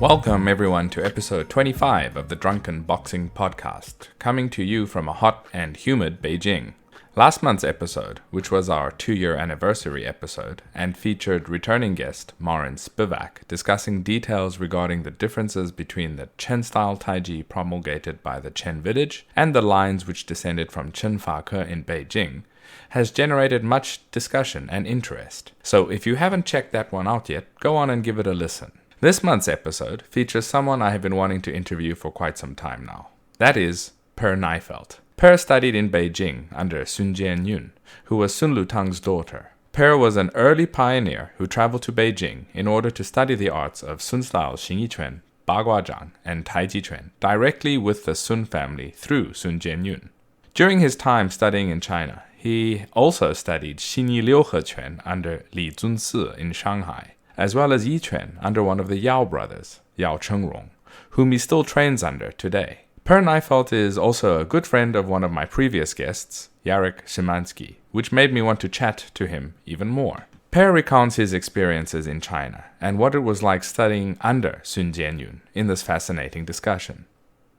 Welcome everyone to episode 25 of the Drunken Boxing Podcast, coming to you from a hot and humid Beijing. Last month's episode, which was our 2-year anniversary episode, and featured returning guest Marin Spivak discussing details regarding the differences between the Chen-style Taiji promulgated by the Chen village and the lines which descended from Chen Fa Ke in Beijing, has generated much discussion and interest. So if you haven't checked that one out yet, go on and give it a listen. This month's episode features someone I have been wanting to interview for quite some time now. That is Per Nyfelt. Per studied in Beijing under Sun Jianyun, who was Sun Lutang's daughter. Per was an early pioneer who traveled to Beijing in order to study the arts of Sun-style Xingyi Quan, Bagua Zhang, and Taiji Quan directly with the Sun family through Sun Jianyun. During his time studying in China, he also studied Xingyi Quan under Li Zunsi in Shanghai, as well as Yi Quan under one of the Yao brothers, Yao Chengrong, whom he still trains under today. Per Nyfelt is also a good friend of one of my previous guests, Jarek Szymanski, which made me want to chat to him even more. Per recounts his experiences in China and what it was like studying under Sun Jianyun in this fascinating discussion.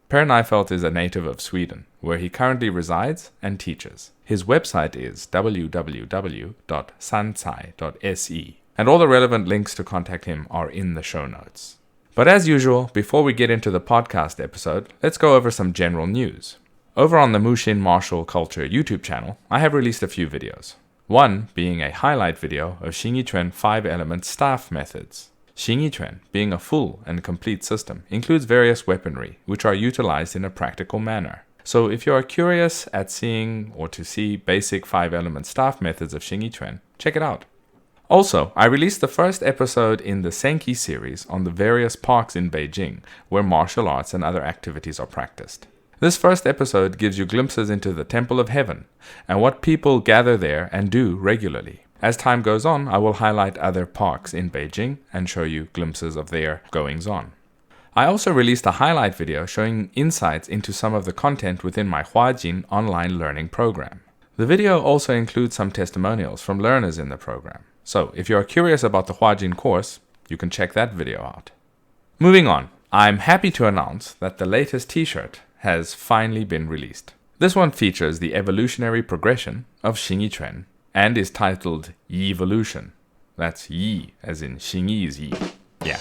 Per Nyfelt is a native of Sweden, where he currently resides and teaches. His website is www.sancai.se, and all the relevant links to contact him are in the show notes. But as usual, before we get into the podcast episode, let's go over some general news. Over on the Mushin Martial Culture YouTube channel, I have released a few videos. One being a highlight video of Xingyi Quan 5-element staff methods. Xingyi Quan, being a full and complete system, includes various weaponry, which are utilized in a practical manner. So if you are curious at seeing or to see basic 5-element staff methods of Xingyi Quan, check it out. Also, I released the first episode in the Senki series on the various parks in Beijing where martial arts and other activities are practiced. This first episode gives you glimpses into the Temple of Heaven and what people gather there and do regularly. As time goes on, I will highlight other parks in Beijing and show you glimpses of their goings-on. I also released a highlight video showing insights into some of the content within my Huajin online learning program. The video also includes some testimonials from learners in the program. So, if you are curious about the Huajin course, you can check that video out. Moving on, I'm happy to announce that the latest t-shirt has finally been released. This one features the evolutionary progression of Xingyi Quan and is titled Yi Evolution. That's Yi, as in Xingyi's Yi. Yeah,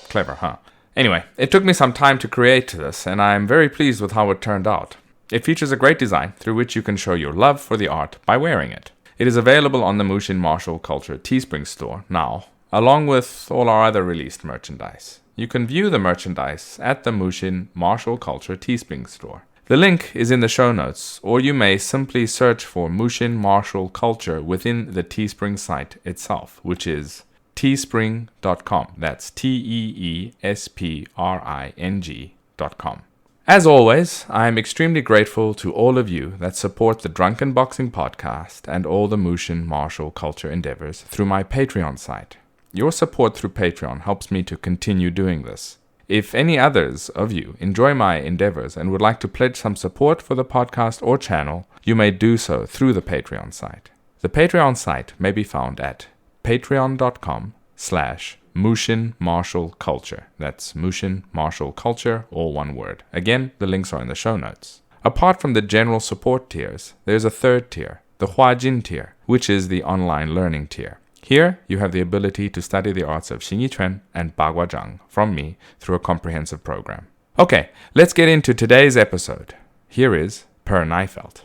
clever, huh? Anyway, it took me some time to create this, and I'm very pleased with how it turned out. It features a great design through which you can show your love for the art by wearing it. It is available on the Mushin Martial Culture Teespring store now, along with all our other released merchandise. You can view the merchandise at the Mushin Martial Culture Teespring store. The link is in the show notes, or you may simply search for Mushin Martial Culture within the Teespring site itself, which is teespring.com. That's teespring.com. As always, I am extremely grateful to all of you that support the Drunken Boxing Podcast and all the Mushin martial culture endeavors through my Patreon site. Your support through Patreon helps me to continue doing this. If any others of you enjoy my endeavors and would like to pledge some support for the podcast or channel, you may do so through the Patreon site. The Patreon site may be found at patreon.com/Mushin Martial Culture. That's Mushin Martial Culture, all one word. Again, the links are in the show notes. Apart from the general support tiers, there's a third tier, the Huajin tier, which is the online learning tier. Here, you have the ability to study the arts of Xingyi Quan and Bagua Zhang from me through a comprehensive program. Okay, let's get into today's episode. Here is Per Nyfelt.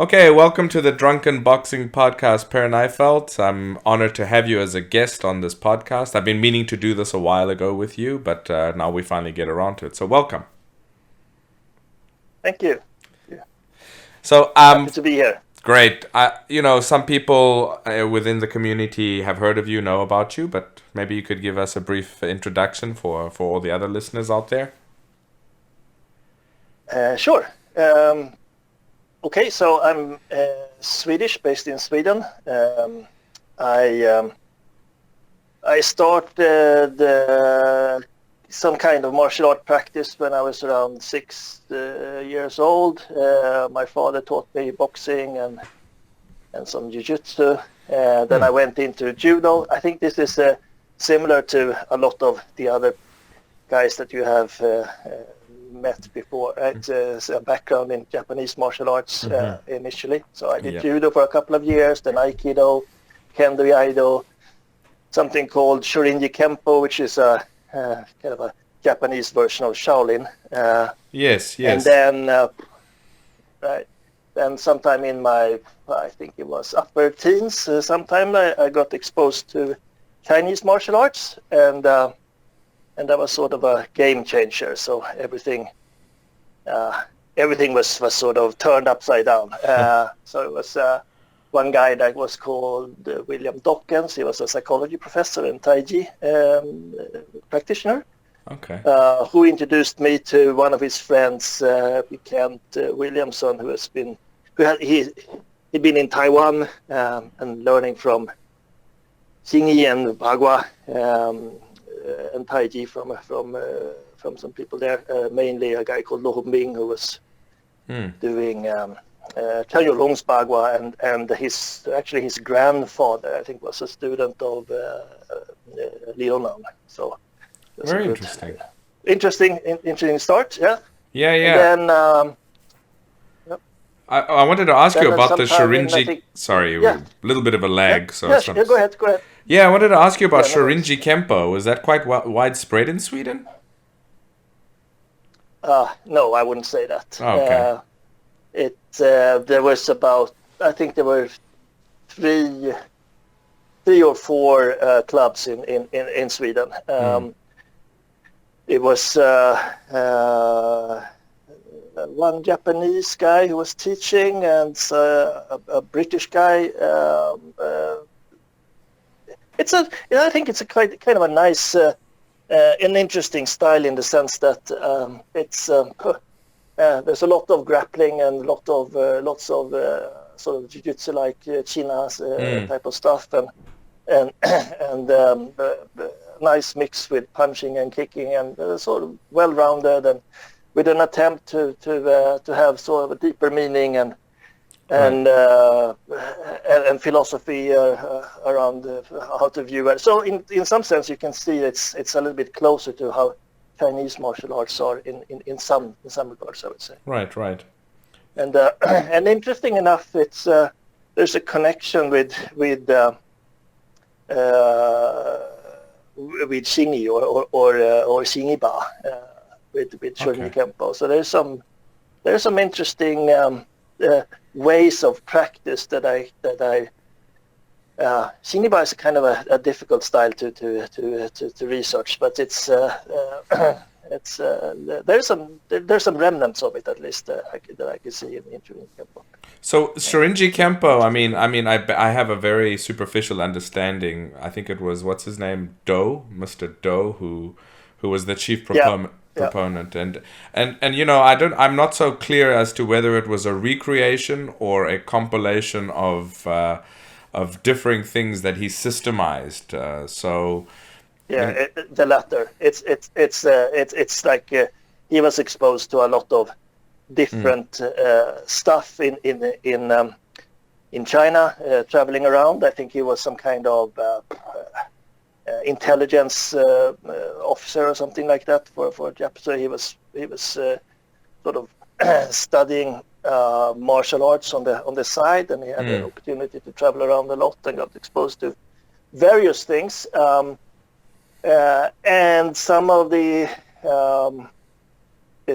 Okay, welcome to the Drunken Boxing Podcast, Per Nyfelt. I'm honored to have you as a guest on this podcast. I've been meaning to do this a while ago with you, but now we finally get around to it. So welcome. Thank you. Yeah. So happy to be here. Great. Some people within the community have heard of you, know about you, but maybe you could give us a brief introduction for all the other listeners out there. Sure. Okay, so I'm Swedish, based in Sweden. I started some kind of martial art practice when I was around 6 years old. My father taught me boxing and some jiu-jitsu. Then I went into judo. I think this is similar to a lot of the other guys that you have met before, right? So a background in Japanese martial arts initially. So I did judo for a couple of years, then aikido, kendo iaido, something called shorinji kempo, which is a kind of a Japanese version of Shaolin. Yes. And then, then sometime in my, I think it was upper teens, sometime I got exposed to Chinese martial arts, and that was sort of a game changer. So everything was sort of turned upside down. So it was one guy that was called William Dawkins. He was a psychology professor and Taiji practitioner. Okay. Who introduced me to one of his friends, Kent Williamson, he'd been in Taiwan and learning from Xingyi and Bagua and Taiji from some people there. Mainly a guy called Lo Hongming, who was doing Chengrong's Bagua, and his grandfather, I think, was a student of Li Zunsi. So. Very interesting. Interesting start, yeah. Yeah. And then, I wanted to ask you about the shorinji. think, Sorry, a little bit of a lag. Go ahead. Yeah, I wanted to ask you about shorinji kempo. Is that quite widespread in Sweden? No, I wouldn't say that. Oh, okay. There was about, I think there were three or four clubs in Sweden. It was one Japanese guy who was teaching, and a British guy. I think it's a kind of a nice, an interesting style in the sense that there's a lot of grappling and lots of sort of jiu-jitsu like chinas type of stuff, and nice mix with punching and kicking, and sort of well-rounded, and with an attempt to have sort of a deeper meaning and philosophy around how to view it. So in some sense, you can see it's a little bit closer to how Chinese martial arts are in some regards, I would say. Right. And interesting enough, there's a connection with Xingyi or Xingyi Ba with shorinji kempo. So there's some interesting ways of practice that I Xingyi Ba is kind of a difficult style to research, but there's some remnants of it, at least that I can see in shorinji kempo. So shorinji kempo, I have a very superficial understanding. I think it was, what's his name, Mr. Do, who was the chief proponent, and I'm not so clear as to whether it was a recreation or a compilation of differing things that he systemized. The latter. It's like he was exposed to a lot of different stuff in China, traveling around. I think he was some kind of intelligence officer or something like that for Japan. So he was sort of studying martial arts on the side, and he had an opportunity to travel around a lot and got exposed to various things. And some of the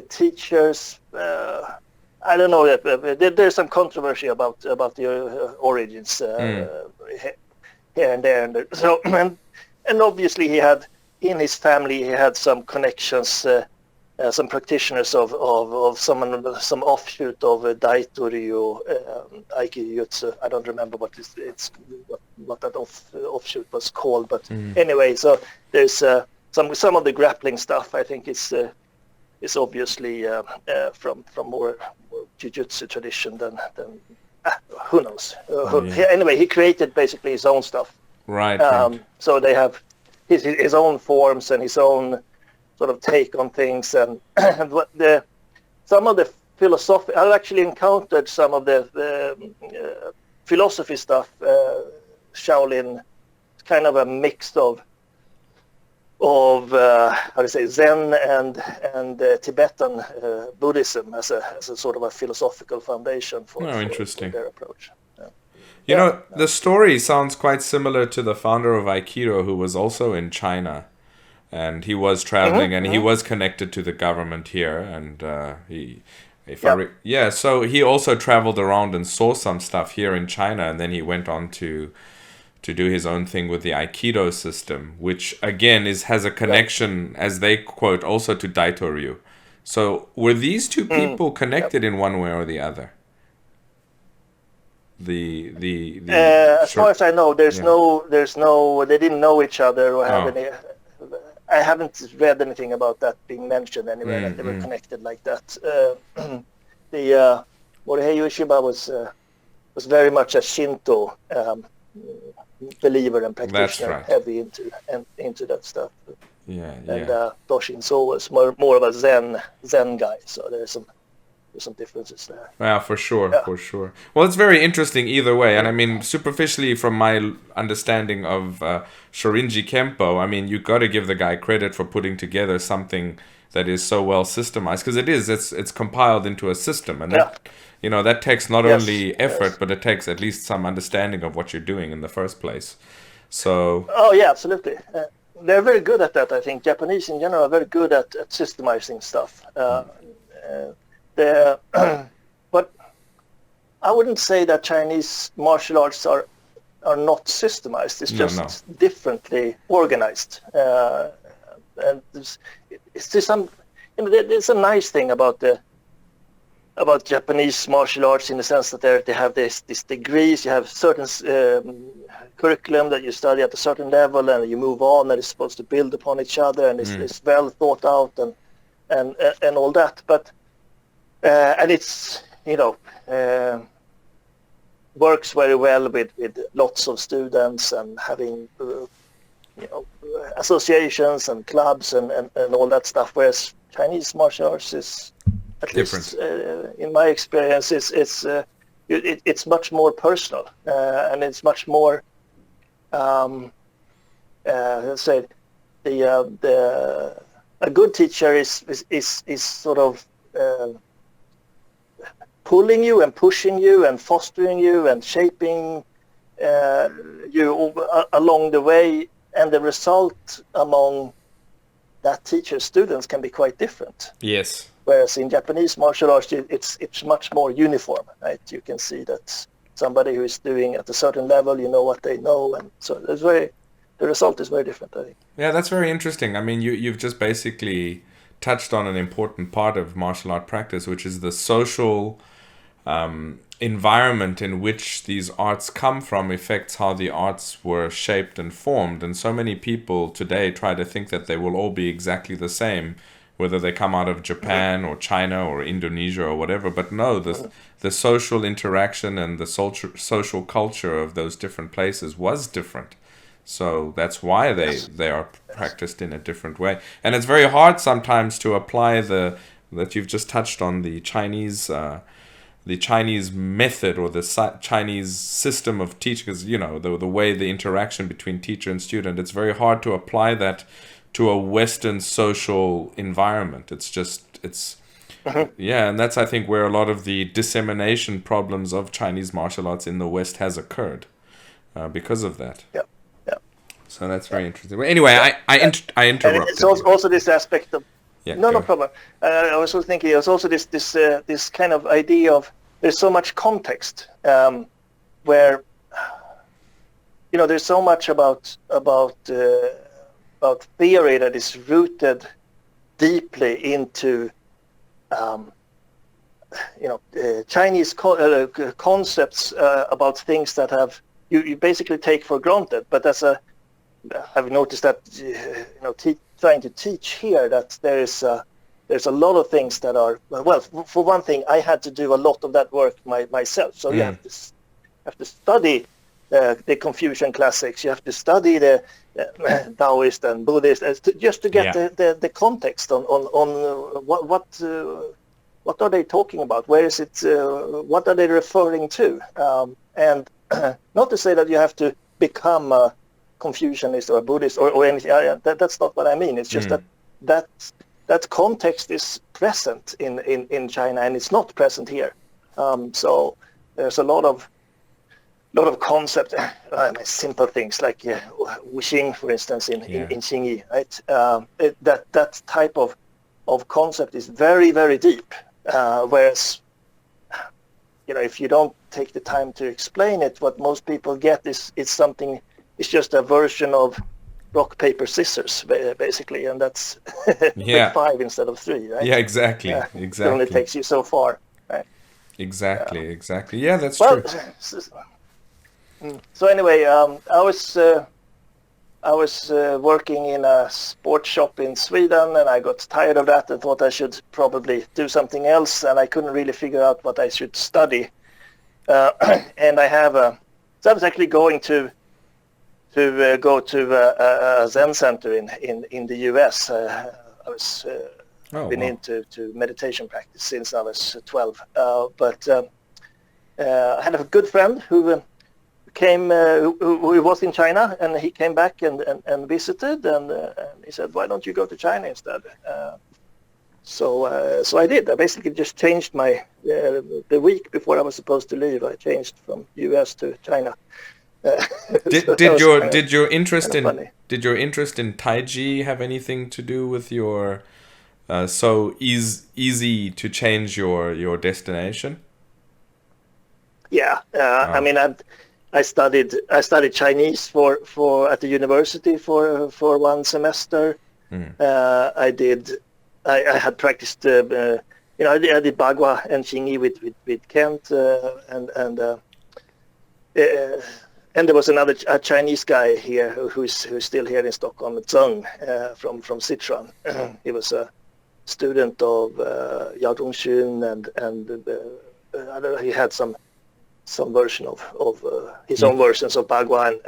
teachers, I don't know, there's some controversy about the origins here and there. And so, and obviously he had, in his family, he had some connections, some practitioners of some offshoot of Daito-ryu, Aikijutsu. I don't remember what that offshoot was called, but anyway, so there's some of the grappling stuff. I think is obviously from more jiu-jitsu tradition than who knows. Anyway, he created basically his own stuff. Right. So they have his own forms and his own sort of take on things, and some of the philosophy. I've actually encountered some of the philosophy stuff. Shaolin, kind of a mix of how to say, Zen and Tibetan Buddhism as a sort of a philosophical foundation for Interesting. their approach. You know, the story sounds quite similar to the founder of Aikido, who was also in China, and he was traveling, and he was connected to the government here, and so he also traveled around and saw some stuff here in China, and then he went on to do his own thing with the Aikido system, which again has a connection, as they quote, also to Daitoryu. So were these two people connected in one way or the other? As far as I know, there's no, they didn't know each other or have any. I haven't read anything about that being mentioned anywhere, that they were connected like that. The Morihei Ueshiba was very much a Shinto believer and practitioner, heavy into that stuff. And Doshin So was more of a Zen guy, so there's some differences there. Yeah, for sure. Well, it's very interesting either way. And I mean, superficially, from my understanding of Shorinji Kempo, I mean, you got to give the guy credit for putting together something that is so well systemized, because it's compiled into a system, and that, you know, that takes not only effort, but it takes at least some understanding of what you're doing in the first place. So. Oh yeah, absolutely. They're very good at that. I think Japanese in general are very good at systemizing stuff. But I wouldn't say that Chinese martial arts are not systemized. It's just differently organized. And it's just some, you know, there's a nice thing about Japanese martial arts, in the sense that they have these degrees. You have certain curriculum that you study at a certain level, and you move on, and it's supposed to build upon each other, and it's well thought out and all that. But and it's, you know, works very well with lots of students, and having you know, associations and clubs and all that stuff. Whereas Chinese martial arts is, at different. Least in my experience, it's much more personal, and it's much more. Let's say a good teacher is sort of pulling you and pushing you and fostering you and shaping you along the way, and the result among that teacher's students can be quite different. Yes. Whereas in Japanese martial arts, it's much more uniform, right? You can see that somebody who is doing at a certain level, you know what they know, and so the result is very different, I think. Yeah, that's very interesting. I mean, you've just basically touched on an important part of martial art practice, which is the social environment in which these arts come from affects how the arts were shaped and formed. And so many people today try to think that they will all be exactly the same, whether they come out of Japan or China or Indonesia or whatever. But no, the social interaction and the social culture of those different places was different. So that's why they are practiced in a different way. And it's very hard sometimes to apply that you've just touched on, the Chinese method or the Chinese system of teaching, because, you know, the way the interaction between teacher and student, it's very hard to apply that to a Western social environment. And that's, I think, where a lot of the dissemination problems of Chinese martial arts in the West has occurred because of that. Yeah. So that's very interesting. But anyway, I interrupted. And it's also this aspect of no problem. I was also thinking there's also this kind of idea of, there's so much context where, you know, there's so much about theory that is rooted deeply into Chinese concepts about things that have you basically take for granted. But I've noticed that trying to teach here, that there's a lot of things that are, well, for one thing, I had to do a lot of that work myself. So you have to study the Confucian classics. You have to study the Taoist and Buddhist just to get the context on what are they talking about? Where is it? What are they referring to? And not to say that you have to become a Confucianist or Buddhist or anything. That's not what I mean. It's just that context is present in China, and it's not present here. So there's a lot of concept, simple things like Wuxing, for instance, in Xingyi, right? That type of concept is very, very deep. Whereas, if you don't take the time to explain it, what most people get is something. It's just a version of rock, paper, scissors, basically, and that's like 5 instead of 3, right? Yeah, exactly. It only takes you so far, right? Exactly. Yeah, that's true. So anyway, I was working in a sports shop in Sweden, and I got tired of that and thought I should probably do something else, and I couldn't really figure out what I should study. And so I was actually going to go to a Zen center in the US. I was been into meditation practice since I was 12. But I had a good friend who came, who was in China, and he came back and visited, and he said, "Why don't you go to China instead?" So I did. I basically just changed the week before I was supposed to leave. I changed from US to China. Did your interest in Taiji have anything to do with your easy to change your destination? Yeah, I mean, I studied Chinese for at the university for 1 semester. I had practiced, I did Bagua and Xingyi with Kent, and there was a Chinese guy here who's still here in Stockholm, Zhang, from Sichuan. He was a student of Yao Chengrong, and he had some version of his own versions of Bagua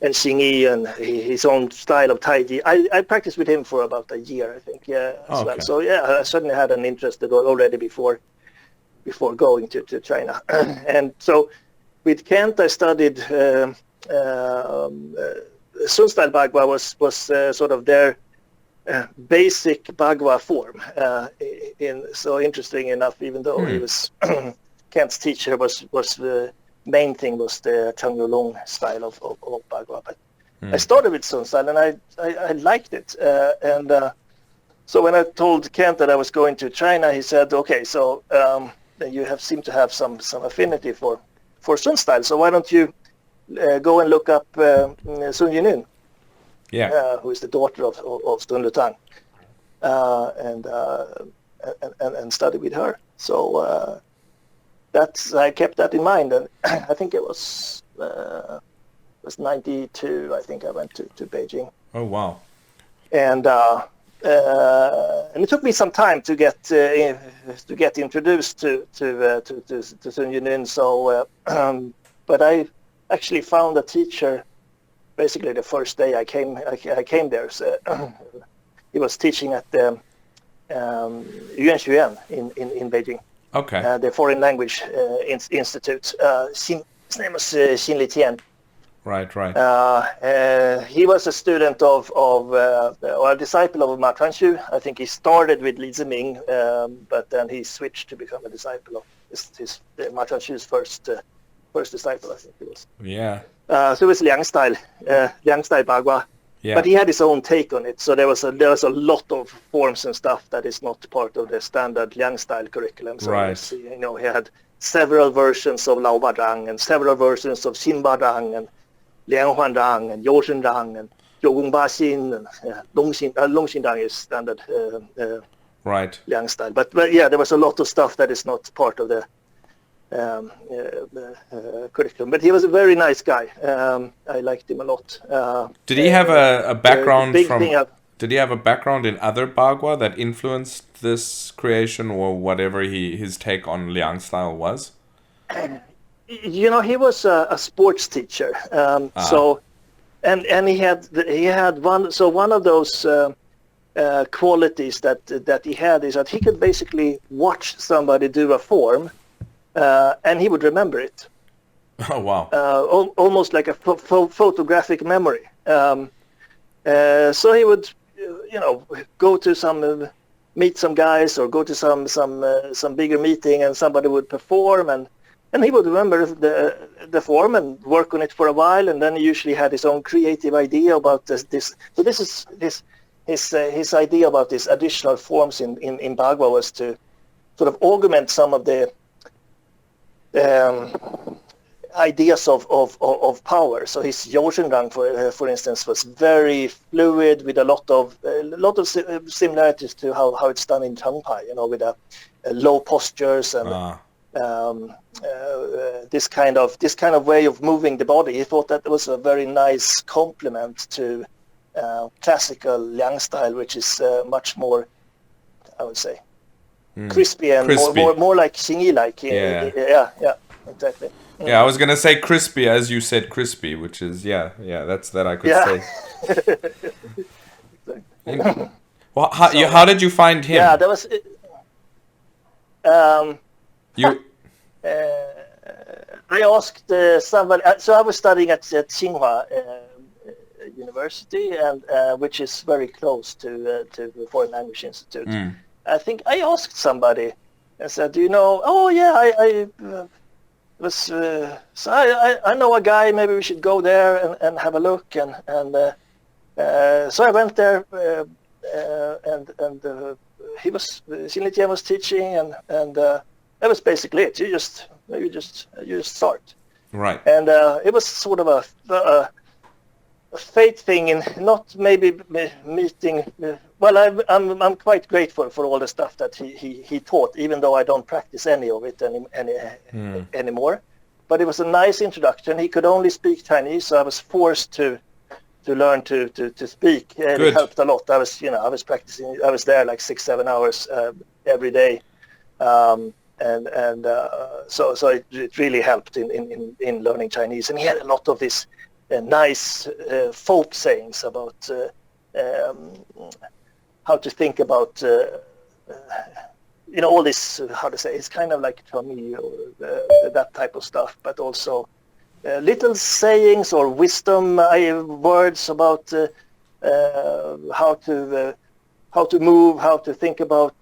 and Xingyi, and his own style of Taiji. I practiced with him for about a year, I think, as well. So I certainly had an interest already before going to China. And so with Kent, I studied Sun style Bagua was sort of their basic Bagua form. So interesting enough, even though he was Kent's teacher, was the main thing was the Changyolong style of Bagua. But I started with Sun style, and I liked it. So when I told Kent that I was going to China, he said, "Okay, so you seem to have some affinity for Sun style. So why don't you go and look up Sun Jianyun, who is the daughter of Sun Lutang, and study with her." So I kept that in mind, and I think it was 92. I think I went to Beijing. Oh wow! And it took me some time to get introduced to Sun Jianyun. So, but I actually found a teacher basically the first day I came there. So, he was teaching at the Yuan in Beijing. Okay. The Foreign Language Institute. His name was Xingyi Quan. Right. He was a student or a disciple of Ma Chuanshu. I think he started with Li Ziming, but then he switched to become a disciple of Ma Chuanshu's first disciple, I think it was. Yeah. So it was Liang style Bagua. Yeah. But he had his own take on it. So there was a lot of forms and stuff that is not part of the standard Liang style curriculum. So he had several versions of Lao Zhang and several versions of Xin Zhang and Liang Huan Zhang and Yao Chengrong and Zhou Gong Ba Xin and Long Xin Zhang is standard Liang style. But yeah, there was a lot of stuff that is not part of the curriculum. But he was a very nice guy. I liked him a lot. Did he have a background Did he have a background in other Bagua that influenced this creation, or whatever his take on Liang style was? He was a sports teacher. So, and he had one of those qualities that he had is that he could basically watch somebody do a form, and he would remember it. Oh, wow. Almost like a photographic memory. So he would, go to meet some guys or go to some bigger meeting, and somebody would perform, and he would remember the form and work on it for a while, and then he usually had his own creative idea about this. So this is his idea about these additional forms in Bagua was to sort of augment some of the ideas of power. So his Yao Chengrong, for instance, was very fluid with a lot of similarities to how it's done in Shanghai. With a low postures and this kind of way of moving the body. He thought that was a very nice complement to classical Liang style, which is much more, I would say, crispy and more like Xingyi like. Yeah, exactly. Yeah, I was gonna say crispy as you said crispy, which is that's that I could say. Well, how did you find him? Yeah, that was. I asked somebody. So I was studying at Tsinghua University, and which is very close to the Foreign Language Institute. I think I asked somebody and said, "Do you know?" Oh yeah, I was. So I know a guy. Maybe we should go there and have a look. And so I went there, and he was Xingyi Quan was teaching, and that was basically it. You just start. Right. And it was sort of a fate thing, in not maybe meeting. Well, I'm quite grateful for all the stuff that he taught, even though I don't practice any of it anymore. But it was a nice introduction. He could only speak Chinese, so I was forced to learn to speak. And it helped a lot. I was practicing. I was there like 6-7 hours every day. So it really helped in learning Chinese. And he had a lot of this nice folk sayings about how to think about all this, how to say, it's kind of like Chami or that type of stuff, but also little sayings or wisdom words about how to move, how to think about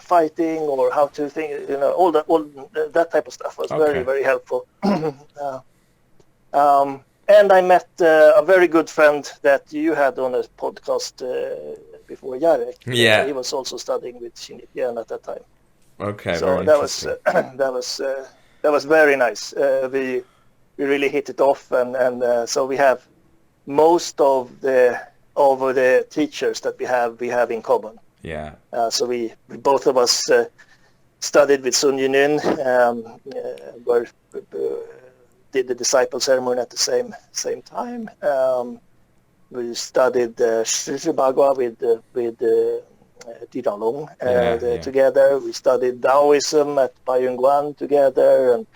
fighting, or how to think, all that type of stuff was very, very helpful. And I met a very good friend that you had on a podcast before, Jarek. Yeah. He was also studying with Xingyi Quan at that time. Okay. So that was very nice. We really hit it off, and so we have most of the teachers that we have in common. Yeah. So we both of us studied with Sun Jianyun, did the disciple ceremony at the same time. We studied Bagua with Long together. We studied Taoism at Bayungguan together, and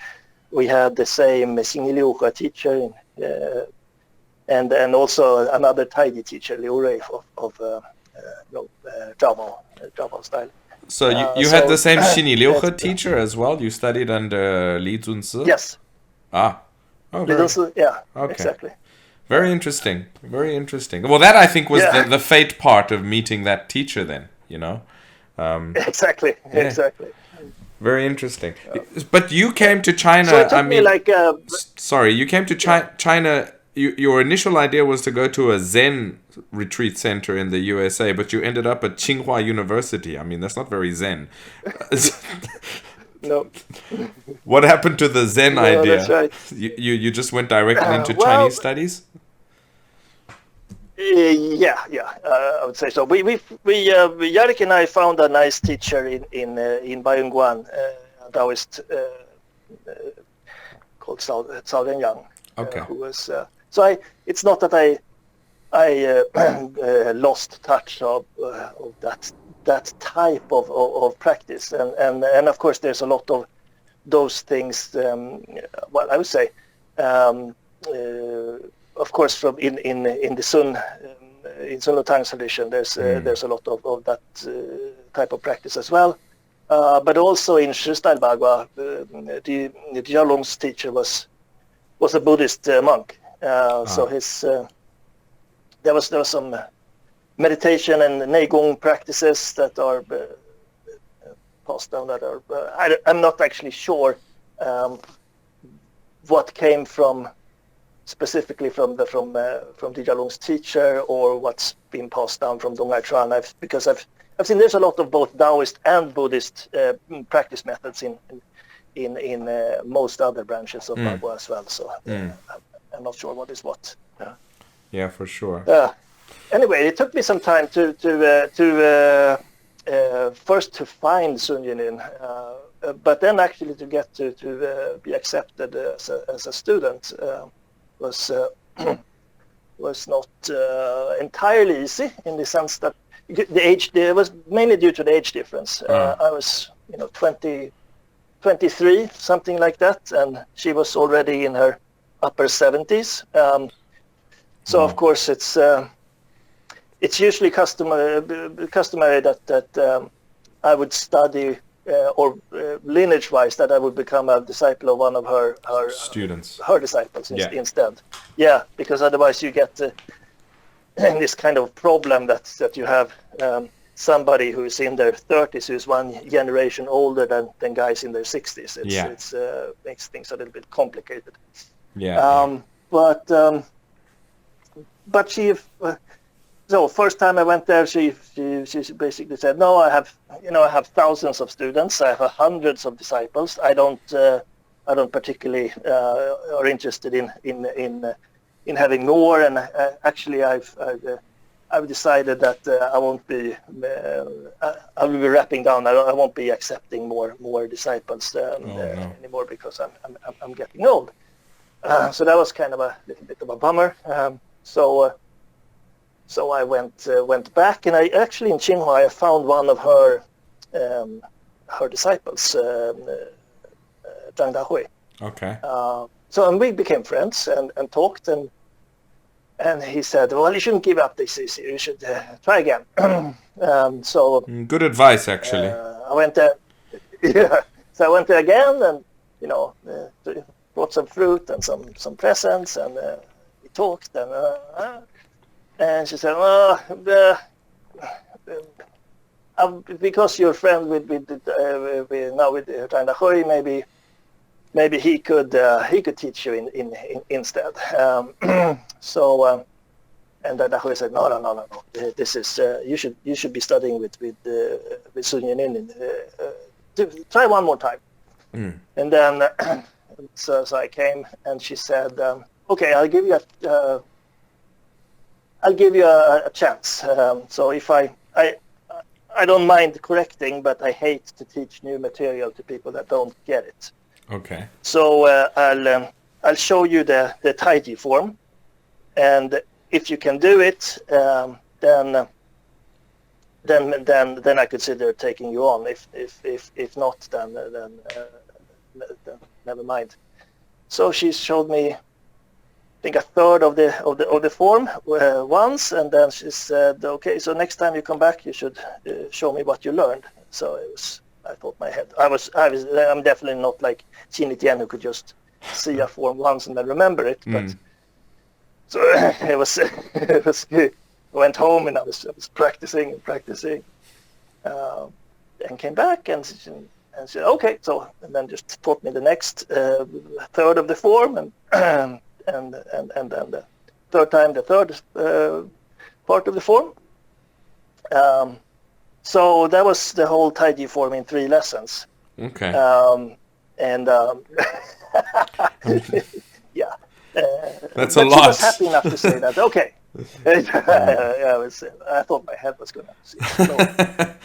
we had the same Xingyi Liuhe teacher, and also another Taiji teacher, Liu Rui of Zhao style. So you had the same Xingyi Liuhe teacher as well? You studied under Li Zunsi? Yes. Ah. Oh, Li Zunsi, yeah, okay. Exactly. Very interesting. Very interesting. Well, that I think was the fate part of meeting that teacher then, Exactly. Very interesting. But you came to China, so it took me like... sorry, you came to China, your initial idea was to go to a Zen retreat center in the USA, but you ended up at Tsinghua University. I mean, that's not very Zen. No. What happened to the Zen idea? That's right. You just went directly into Chinese studies? I would say so. We Jarek and I found a nice teacher in Bayungguan, a Taoist called Zhao Jianyun. Okay. Who was so it's not that I lost touch of that type of practice, and of course there's a lot of those things. I would say, of course, from in the Sun Lutang tradition, there's a lot of that type of practice as well. But also in Shi style Bagua, the Jialong's teacher was a Buddhist monk. So his there was some meditation and Neigong practices that are passed down. That are I'm not actually sure what came specifically from the Jialong's teacher, or what's been passed down from Dong Ai Chuan. Because I've seen there's a lot of both Taoist and Buddhist practice methods in most other branches of Bagua as well. So I'm not sure what is what. Yeah, for sure. Anyway, it took me some time to first to find Sun Jianyun, but then actually to get to be accepted as a student was not entirely easy, in the sense that the age, it was mainly due to the age difference. I was 23, something like that, and she was already in her upper 70s. So of course it's usually customary that I would study or lineage-wise that I would become a disciple of one of her students, her disciples instead. Yeah, because otherwise you get this kind of problem that you have somebody who is in their 30s who is one generation older than guys in their 60s. It's makes things a little bit complicated. But she, so first time I went there, she basically said, no, I have thousands of students, I have hundreds of disciples. I don't particularly are interested in having more, and actually I've decided that I won't be, I will be wrapping down. I won't be accepting more disciples anymore, because I'm getting old. So that was kind of a little bit of a bummer. So I went back, and I actually in Shanghai I found one of her disciples, Zhang Dahui. Okay. So we became friends and talked, and he said, well, you shouldn't give up this. You should try again. So good advice, actually. I went there. Yeah. So I went there again, and brought some fruit and some presents, and we talked, and she said, well, because you're friends with Zhang Dahui, maybe he could teach you instead. So and Zhang Dahui said, no. This is you should be studying with Sun Jianyun. Try one more time. And then so I came, and she said, okay, I'll give you a chance. So if I don't mind correcting, but I hate to teach new material to people that don't get it. Okay. So I'll show you the Taiji form, and if you can do it, then I consider taking you on. If not, then never mind. So she showed me, I think, a third of the form once, and then she said, okay, so next time you come back, you should show me what you learned. So it was, I thought my head, I'm definitely not like Xingyi Quan, who could just see a form once and then remember it. But so it was I went home, and I was practicing, and came back, and she said, okay, so, and then just taught me the next third of the form, and then the third time the third part of the form. So that was the whole Taiji form in 3 lessons. Okay. Yeah. That's a lot. She was happy enough to say that. Okay. I thought my head was going to explode.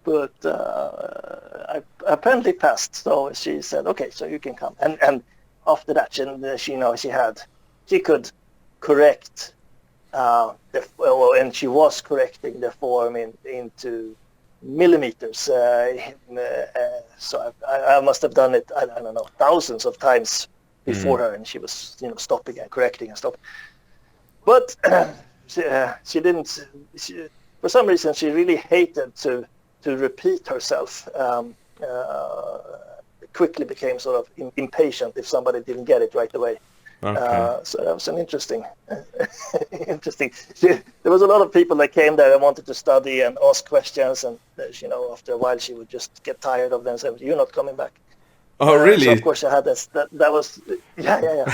But I apparently passed. So she said, okay, so you can come. And after that, she could correct and she was correcting the form into millimeters. So I must have done it, I don't know, thousands of times before her, and she was stopping and correcting and stopping. But she didn't. For some reason, she really hated to repeat herself. quickly became sort of impatient if somebody didn't get it right away. Okay. So that was an interesting. There was a lot of people that came there and wanted to study and ask questions, and after a while she would just get tired of them and say, "You're not coming back." Oh, So really? of course I had this. That was yeah.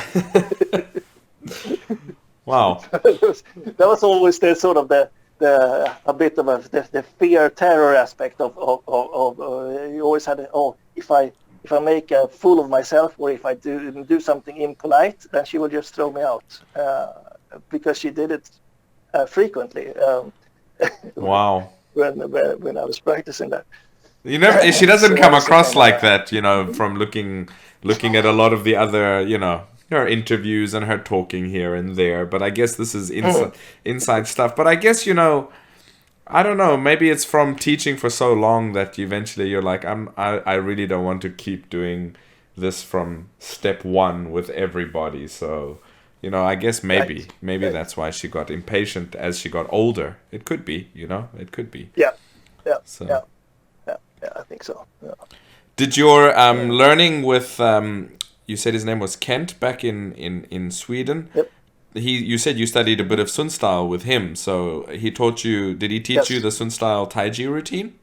Wow. That was always the sort of the a bit of the fear terror aspect of you always had if I make a fool of myself, or if I do something impolite, then she will just throw me out, because she did it frequently. Wow. When I was practicing that. She doesn't So come that was the across thing, like that, from looking at a lot of the other, her interviews and her talking here and there. But I guess this is inside stuff. But I guess, I don't know, maybe it's from teaching for so long that eventually you're like, I really don't want to keep doing this from step one with everybody. So, I guess maybe that's why she got impatient as she got older. It could be, it could be. Yeah. So. Yeah, I think so. Yeah. Did your learning with you said his name was Kent back in Sweden? Yep. You said you studied a bit of Sun style with him, so he taught you. Did he teach you the Sun style Taiji routine?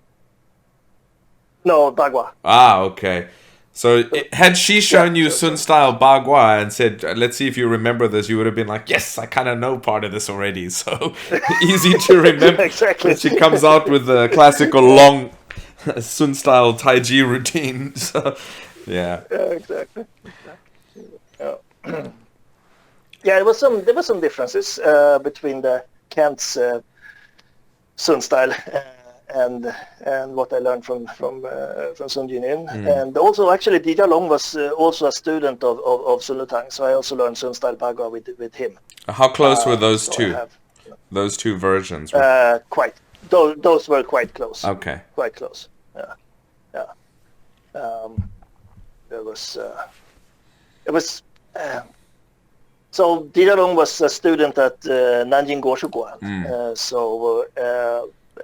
No, Bagua. Ah, okay. So had she shown you Sun style Bagua and said, "Let's see if you remember this," you would have been like, "Yes, I kind of know part of this already." So easy to remember. Exactly. She comes out with the classical long Sun style Taiji routine. So, yeah. Yeah, exactly. Yeah. Yeah, there were some differences between the Kent's Sun style and what I learned from Sun Jianyun. And also, actually, Di Long was also a student of Sun Lutang, so I also learned Sun style Bagua with him. How close were those so two? Those two versions? Quite. Those were quite close. Okay. Quite close. Yeah. It was. So Di Long was a student at Nanjing Guan.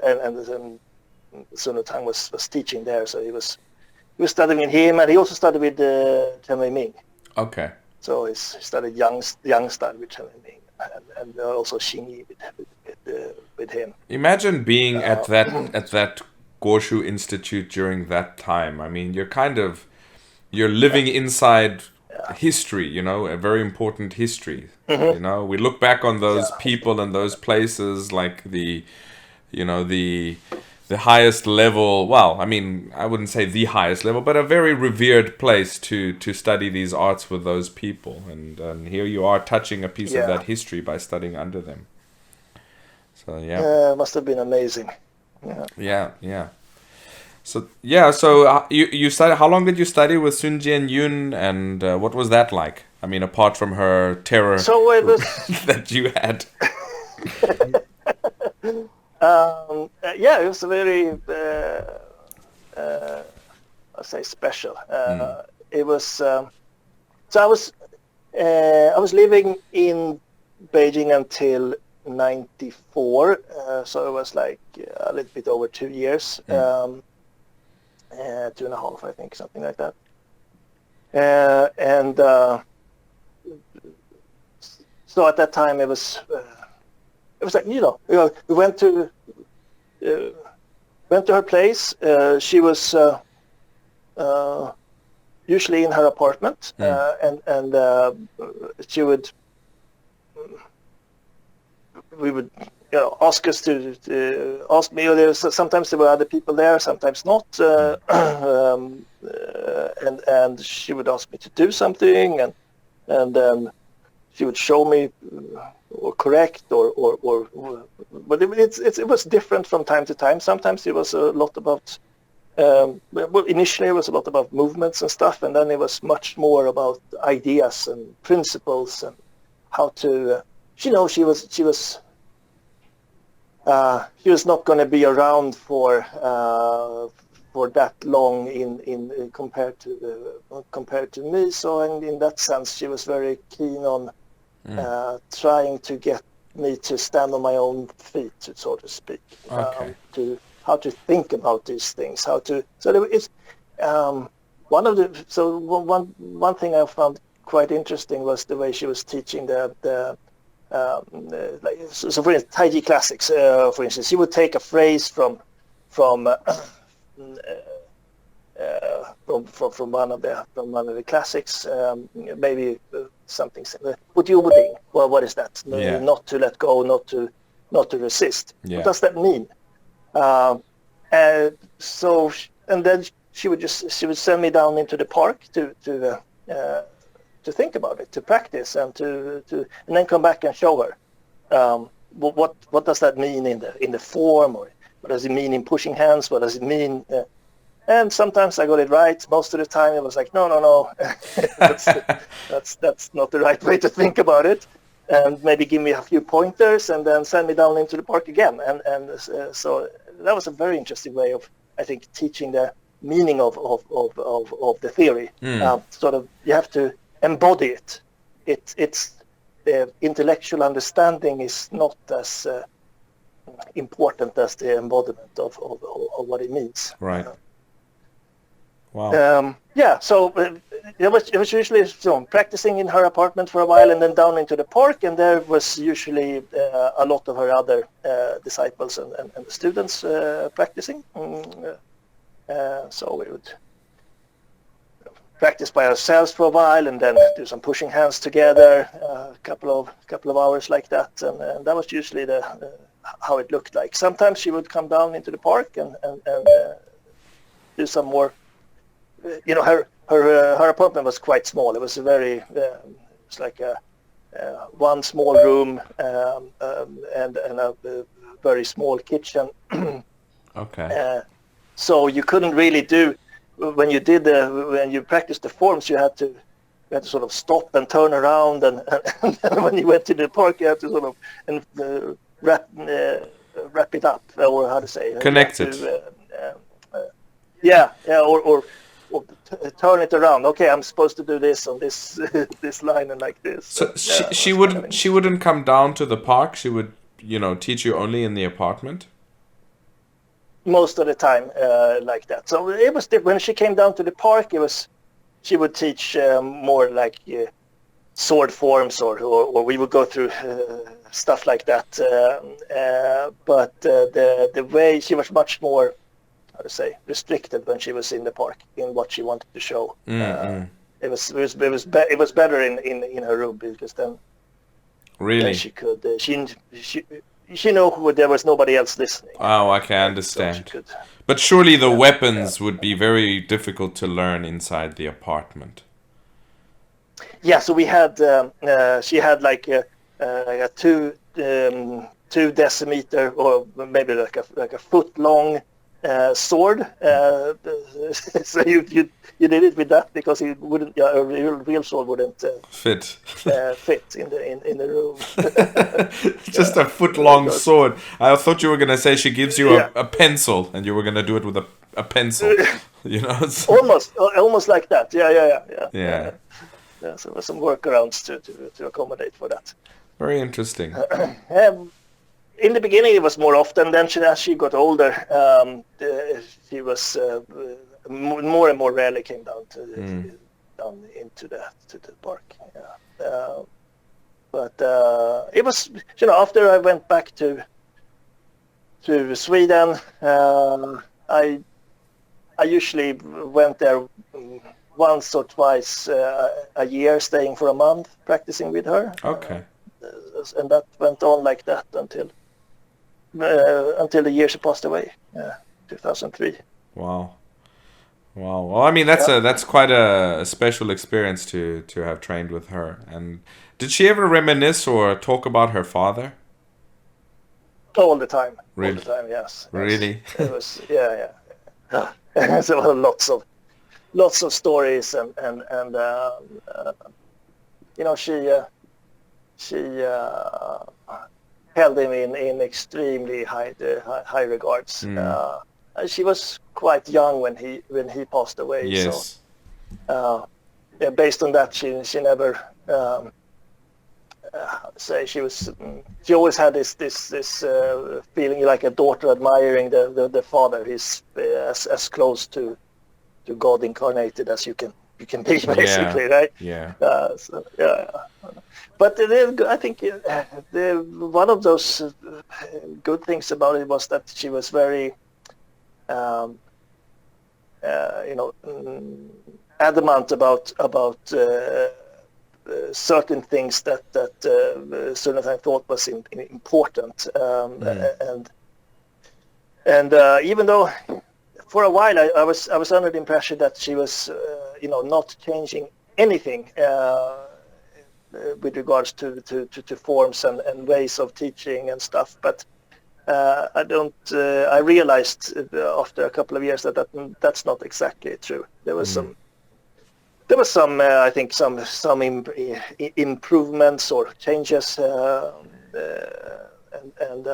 And Sun Lutang was teaching there, so he was studying with him, and he also studied with Chen Weiming. Okay. So he studied Yang style with Chen Weiming, and also Xingyi with him. Imagine being at that Goshu Institute during that time. I mean, you're living inside history, a very important history. We look back on those people and those places like the highest level. Well, I mean, I wouldn't say the highest level, but a very revered place to study these arts with those people. And here you are touching a piece of that history by studying under them. So yeah, must have been amazing. Yeah. So you studied. How long did you study with Sun Jianyun, and what was that like? I mean, apart from her terror it was that you had. It was a very, I'll say special. It was. So I was living in Beijing until '94. So it was like a little bit over 2 years. 2.5, I think, something like that. So at that time it was like we went to her place. She was usually in her apartment, and she would. We would ask us to ask me. Sometimes there were other people there, sometimes not, and she would ask me to do something, and then she would show me or correct or but it was different from time to time. Sometimes it was a lot about initially it was a lot about movements and stuff, and then it was much more about ideas and principles and how to. She was not going to be around for that long in compared to me. So in that sense, she was very keen on trying to get me to stand on my own feet, so to speak. Okay. To how to think about these things, One thing I found quite interesting was the way she was teaching the so for instance, Taiji classics. For instance, she would take a phrase from one of the classics, maybe something similar. Well, what is that? Yeah. Not to let go, not to resist. Yeah. What does that mean? And then she would send me down into the park to think about it, to practice, and and then come back and show her what does that mean in the form, or what does it mean in pushing hands? What does it mean? And sometimes I got it right. Most of the time it was like, no, that's not the right way to think about it. And maybe give me a few pointers, and then send me down into the park again. So that was a very interesting way of, I think, teaching the meaning of the theory. Sort of, you have to embody it. It's the intellectual understanding is not as important as the embodiment of what it means. Right. Wow. So it was usually practicing in her apartment for a while, and then down into the park, and there was usually a lot of her other disciples and students practicing. So we would practice by ourselves for a while, and then do some pushing hands together, a couple of hours like that, and that was usually how it looked like. Sometimes she would come down into the park and do some more. Her apartment was quite small. It was it's like one small room and a very small kitchen. Okay. So you couldn't really do when you practiced the forms. You had to sort of stop and turn around, and when you went to the park, you had to sort of wrap it up, or how to say, connect it. Or turn it around. Okay, I'm supposed to do this on this this line and like this. So she wouldn't come down to the park. She would, teach you only in the apartment. Most of the time, like that. So it was when she came down to the park. She would teach more like sword forms, or we would go through stuff like that. But the way she was much more, how to say, restricted when she was in the park in what she wanted to show. It was better in her room, because then really she could she knew there was nobody else listening. Oh, I can understand. So but surely the weapons would be very difficult to learn inside the apartment. Yeah, so we had she had like a 2 decimeter, or maybe like a foot long sword. So you did it with that, because it wouldn't. A real sword wouldn't fit in the room. Just a foot long sword. I thought you were gonna say she gives you a pencil, and you were gonna do it with a pencil. Almost like that. Yeah. So there were some workarounds to accommodate for that. Very interesting. In the beginning, it was more often. Then as she got older, she was more and more rarely came down into the park. Yeah. But it was, after I went back to Sweden, I usually went there once or twice a year, staying for a month, practicing with her. Okay. And that went on like that until the year she passed away, 2003. Wow. Well, I mean, that's quite a special experience to have trained with her. And did she ever reminisce or talk about her father? All the time. Really? All the time, yes. Really? It was, yeah. There were lots of stories, and she held him in extremely high regards. She was quite young when he passed away. Yes. So, based on that, she never she always had this feeling like a daughter admiring the father. He's as close to God incarnated as you can be, basically, right? Yeah. But I think one of those good things about it was that she was very, adamant about certain things that Sun Lutang thought was important, and even though for a while I was under the impression that she was not changing anything with regards to forms and ways of teaching and stuff, but I realized after a couple of years that's not exactly true. There was some I think some improvements or changes, and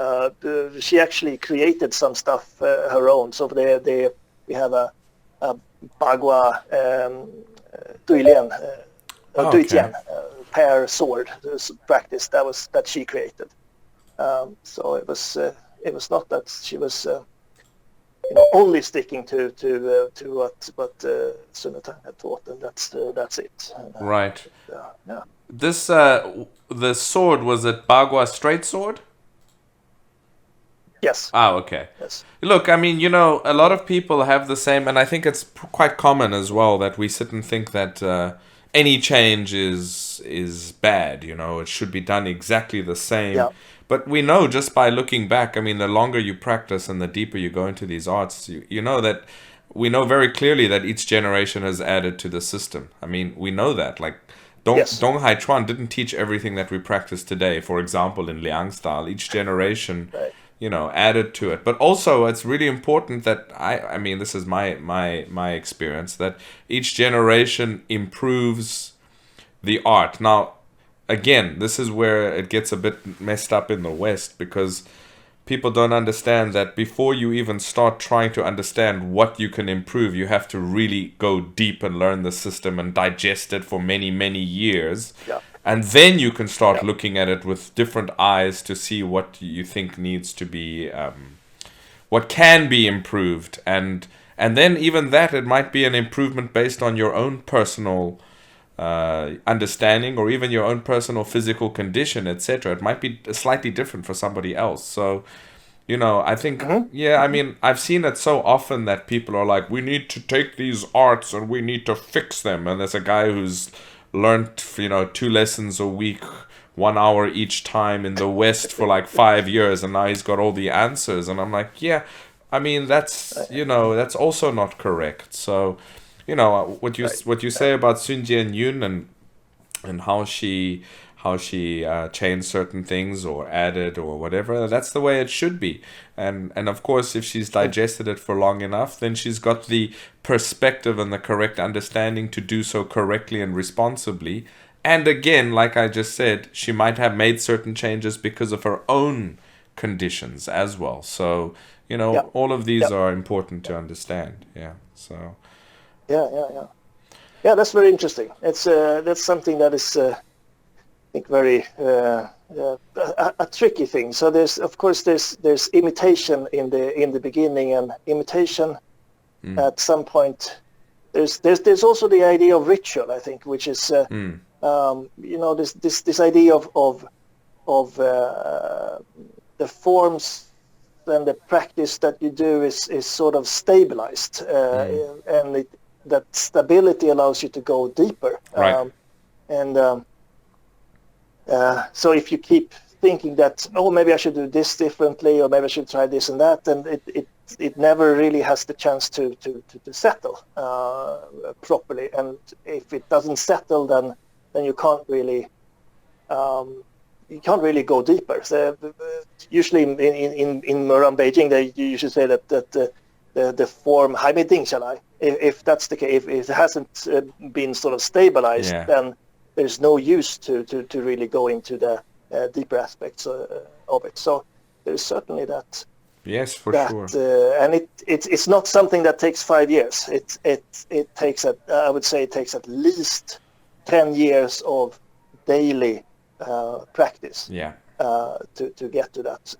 she actually created some stuff her own. So we have a Bagua Duilian, Duitian pair sword practice that she created. So it was not that she was only sticking to what Sun Lutang had taught, and that's it. Right. Yeah. This the sword, was it Bagua straight sword? Yes. Oh, okay. Yes. Look, I mean, a lot of people have the same, and I think it's quite common as well that we sit and think that any change is bad. It should be done exactly the same. Yeah. But we know just by looking back, I mean, the longer you practice and the deeper you go into these arts, you know that we know very clearly that each generation has added to the system. I mean, we know that. Like, Dong Hai Chuan didn't teach everything that we practice today. For example, in Liang style, each generation, added to it. But also, it's really important that I mean, this is my experience, that each generation improves the art. Now, again, this is where it gets a bit messed up in the West, because people don't understand that before you even start trying to understand what you can improve, you have to really go deep and learn the system and digest it for many, many years. Yeah. And then you can start looking at it with different eyes to see what you think needs to be, what can be improved. And then even that, it might be an improvement based on your own personal understanding, or even your own personal physical condition, etc. It might be slightly different for somebody else. So, I think, I mean, I've seen it so often that people are like, we need to take these arts and we need to fix them. And there's a guy who's learned, 2 lessons a week, 1 hour each time in the West for like 5 years, and now he's got all the answers. And I'm like, yeah, I mean, that's, that's also not correct. So, what you say about Sun Jianyun and how she changed certain things or added or whatever, that's the way it should be. And of course, if she's digested it for long enough, then she's got the perspective and the correct understanding to do so correctly and responsibly. And again, like I just said, she might have made certain changes because of her own conditions as well. So, all of these are important to understand. Yeah. So. Yeah, that's very interesting. It's that's something that is, I think, very a tricky thing. So there's imitation in the beginning, and imitation at some point. There's also the idea of ritual, I think, which is this idea of the forms and the practice that you do is sort of stabilized, and that stability allows you to go deeper. Right. So if you keep thinking that, maybe I should do this differently, or maybe I should try this and that, and it never really has the chance to settle properly. And if it doesn't settle, then you can't really go deeper. So usually in around Beijing, they usually say that the form 还没定下来. If that's the case, if it hasn't been sort of stabilized, then there's no use to really go into the deeper aspects of it. So there's certainly that. Yes, for sure. And it's not something that takes 5 years. It takes I would say it takes at least 10 years of daily practice. To get to that.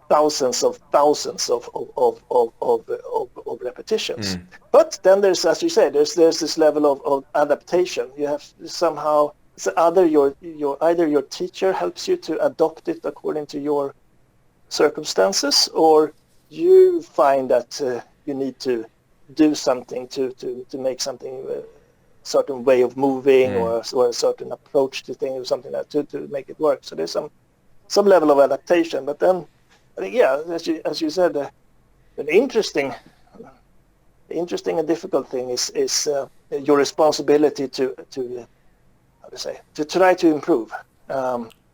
thousands of repetitions. But then there's, as you say, there's this level of adaptation. You have somehow either your teacher helps you to adopt it according to your circumstances, or you find that you need to do something to make something certain way of moving or a certain approach to things or something like that to make it work. So there's some level of adaptation. But then I think, yeah, as you said, an interesting and difficult thing is your responsibility to try to improve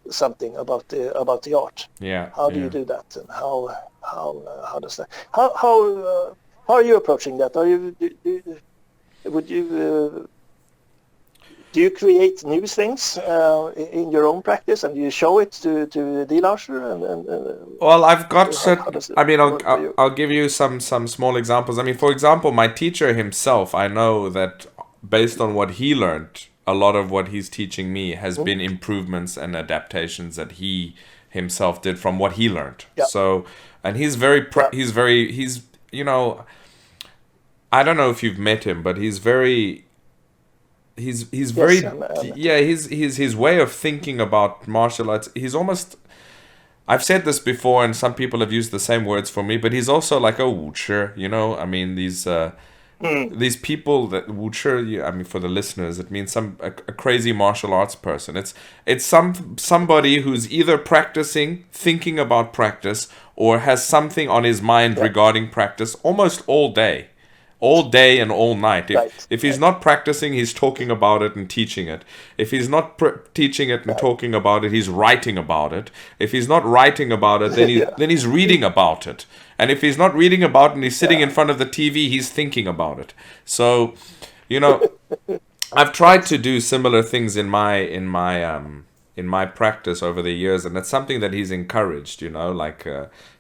something about the art. Yeah. How do you do that, and how does that? How are you approaching that? Do you create new things in your own practice, and do you show it to the Lasher? Well, I've got I'll give you some small examples. I mean, for example, my teacher himself, I know that based on what he learned, a lot of what he's teaching me has been improvements and adaptations that he himself did from what he learned. Yeah. So, and he's you know, I don't know if you've met him, but he's very his way of thinking about martial arts, he's almost, I've said this before and some people have used the same words for me, but he's also like a wuchi, you know. I mean, these people that wuchi, I mean, for the listeners, it means a crazy martial arts person. It's somebody who's either practicing, thinking about practice, or has something on his mind regarding practice almost all day and all night. If he's not practicing, he's talking about it and teaching it. If he's not teaching it and talking about it, he's writing about it. If he's not writing about it, then he's reading about it. And if he's not reading about it and he's sitting in front of the TV, he's thinking about it. So, you know, I've tried to do similar things in my practice over the years, and it's something that he's encouraged, you know, like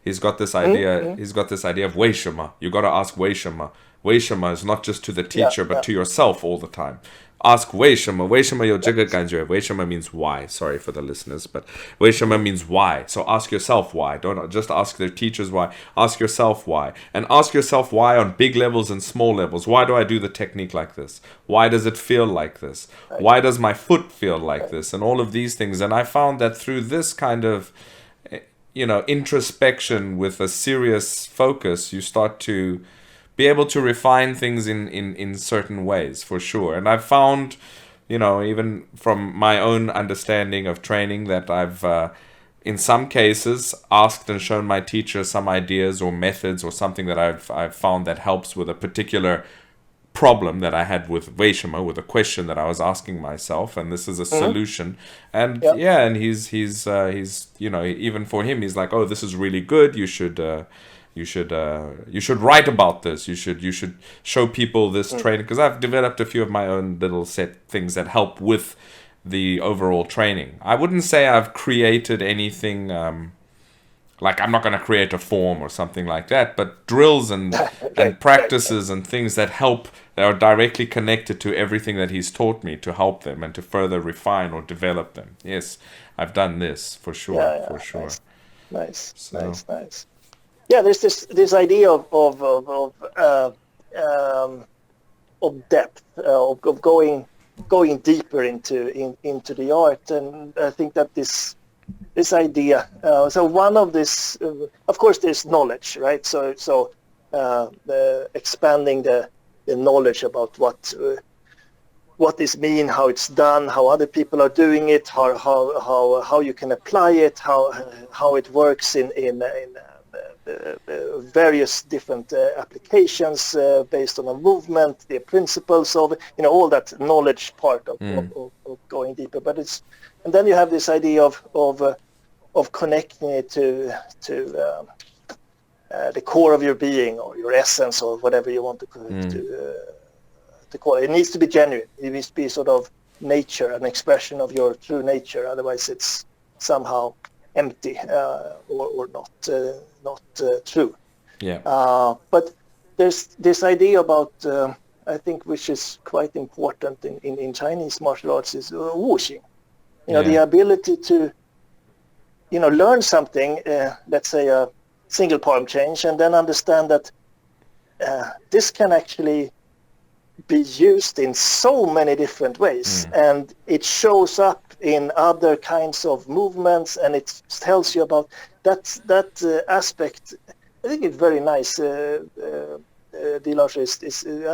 he's got this idea of Weishima. You got to ask Weishima. Weishima is not just to the teacher, but to yourself all the time. Ask Weishima. Weishima有这个感觉. Weishima means why. Sorry for the listeners, but Weishima means why. So ask yourself why. Don't just ask their teachers why. Ask yourself why. And ask yourself why on big levels and small levels. Why do I do the technique like this? Why does it feel like this? Why does my foot feel like this? And all of these things. And I found that through this kind of, you know, introspection with a serious focus, you start to be able to refine things in certain ways, for sure. And I've found, you know, even from my own understanding of training, that I've in some cases asked and shown my teacher some ideas or methods or something that I've found that helps with a particular problem that I had with Weishima, with a question that I was asking myself, and this is a solution. And and he's you know, even for him, he's like, oh, this is really good. You should write about this. You should show people this training, because I've developed a few of my own little set things that help with the overall training. I wouldn't say I've created anything like I'm not going to create a form or something like that, but drills and practices and things that help, that are directly connected to everything that he's taught me, to help them and to further refine or develop them. Yes, I've done this for sure. For sure. Nice. Yeah, there's this idea of depth, of going deeper into the art, and I think that this idea. So one of this, of course, there's knowledge, right? So expanding the knowledge about what this means, how it's done, how other people are doing it, how you can apply it, how it works in various different applications based on a movement, the principles of, you know, all that knowledge part of going deeper. But and then you have this idea of connecting it to the core of your being, or your essence, or whatever you want to call it. It needs to be genuine. It needs to be sort of nature, an expression of your true nature. Otherwise, it's somehow empty or not true. Yeah. But there's this idea about, I think, which is quite important in Chinese martial arts, is wuxing. You know, the ability to, you know, learn something, let's say a single palm change, and then understand that this can actually be used in so many different ways, and it shows up in other kinds of movements, and it tells you about that aspect. I think it's very nice. I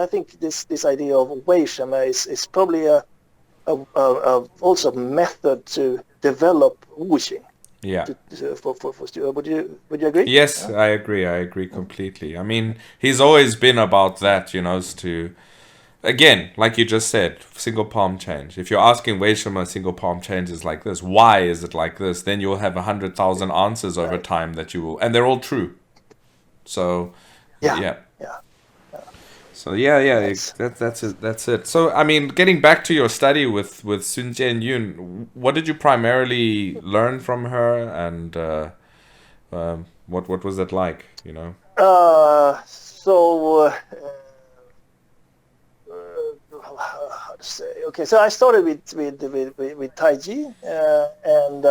think this idea of Wei Shima is probably a also method to develop wuxing. Yeah. Would you agree? Yes, I agree completely. I mean, he's always been about that, to, again, like you just said, single palm change. If you're asking Wei Shima single palm change is like this, why is it like this? Then you'll have 100,000 answers over time that you will, and they're all true. So, yeah. So that's it. So I mean, getting back to your study with Sun Jianyun, what did you primarily learn from her, and what was it like? How to say? Okay, so I started with Taiji, and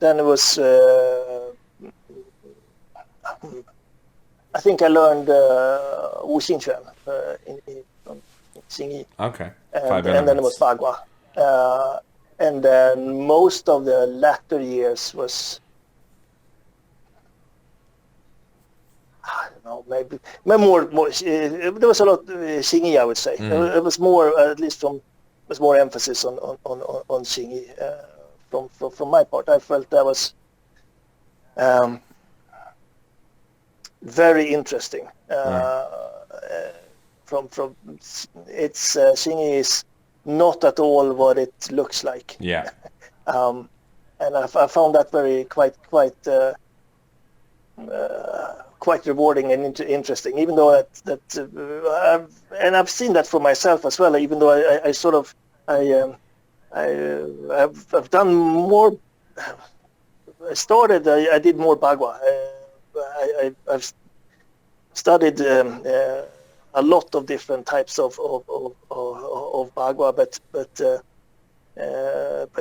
then it was. I think I learned Wu Xingquan from Xingyi. Okay. And then it was Bagua. And then most of the latter years was, I don't know, maybe more. There was a lot Xingyi, I would say. It was more, at least was more emphasis on Xingyi. From my part, I felt that was. Very interesting. From it's Xingyi is not at all what it looks like. Yeah. And I found that quite rewarding and interesting. Even though I've seen that for myself as well. Even though I've done more. I did more Bagua. I've studied a lot of different types of Bagua, but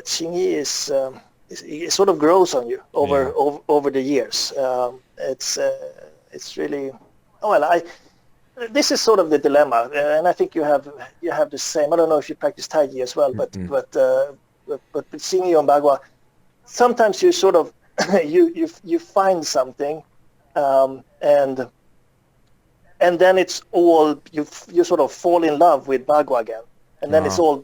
Xingyi is it sort of grows on you over the years. It's really this is sort of the dilemma, and I think you have the same. I don't know if you practice Taiji as well, but with Xingyi and Bagua, sometimes you sort of you find something. And then it's all you sort of fall in love with Bagua again, and then it's all,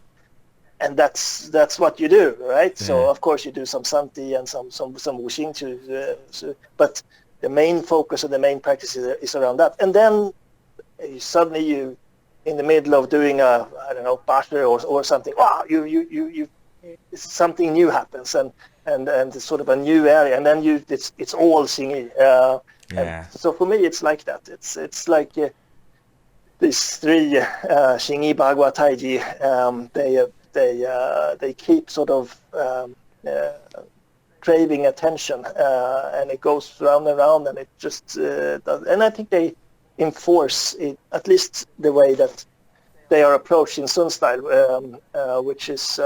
and that's what you do, right? So of course you do some Santi and some wuxing but the main focus and the main practice is around that. And then suddenly you, in the middle of doing a basher or something, you something new happens and it's sort of a new area, and then it's all Xingyi. So for me, it's like that. It's like these three Xingyi, Bagua, Taiji. They keep sort of craving attention, and it goes round and round, and it just does. And I think they enforce it, at least the way that they are approached in Sun style, which is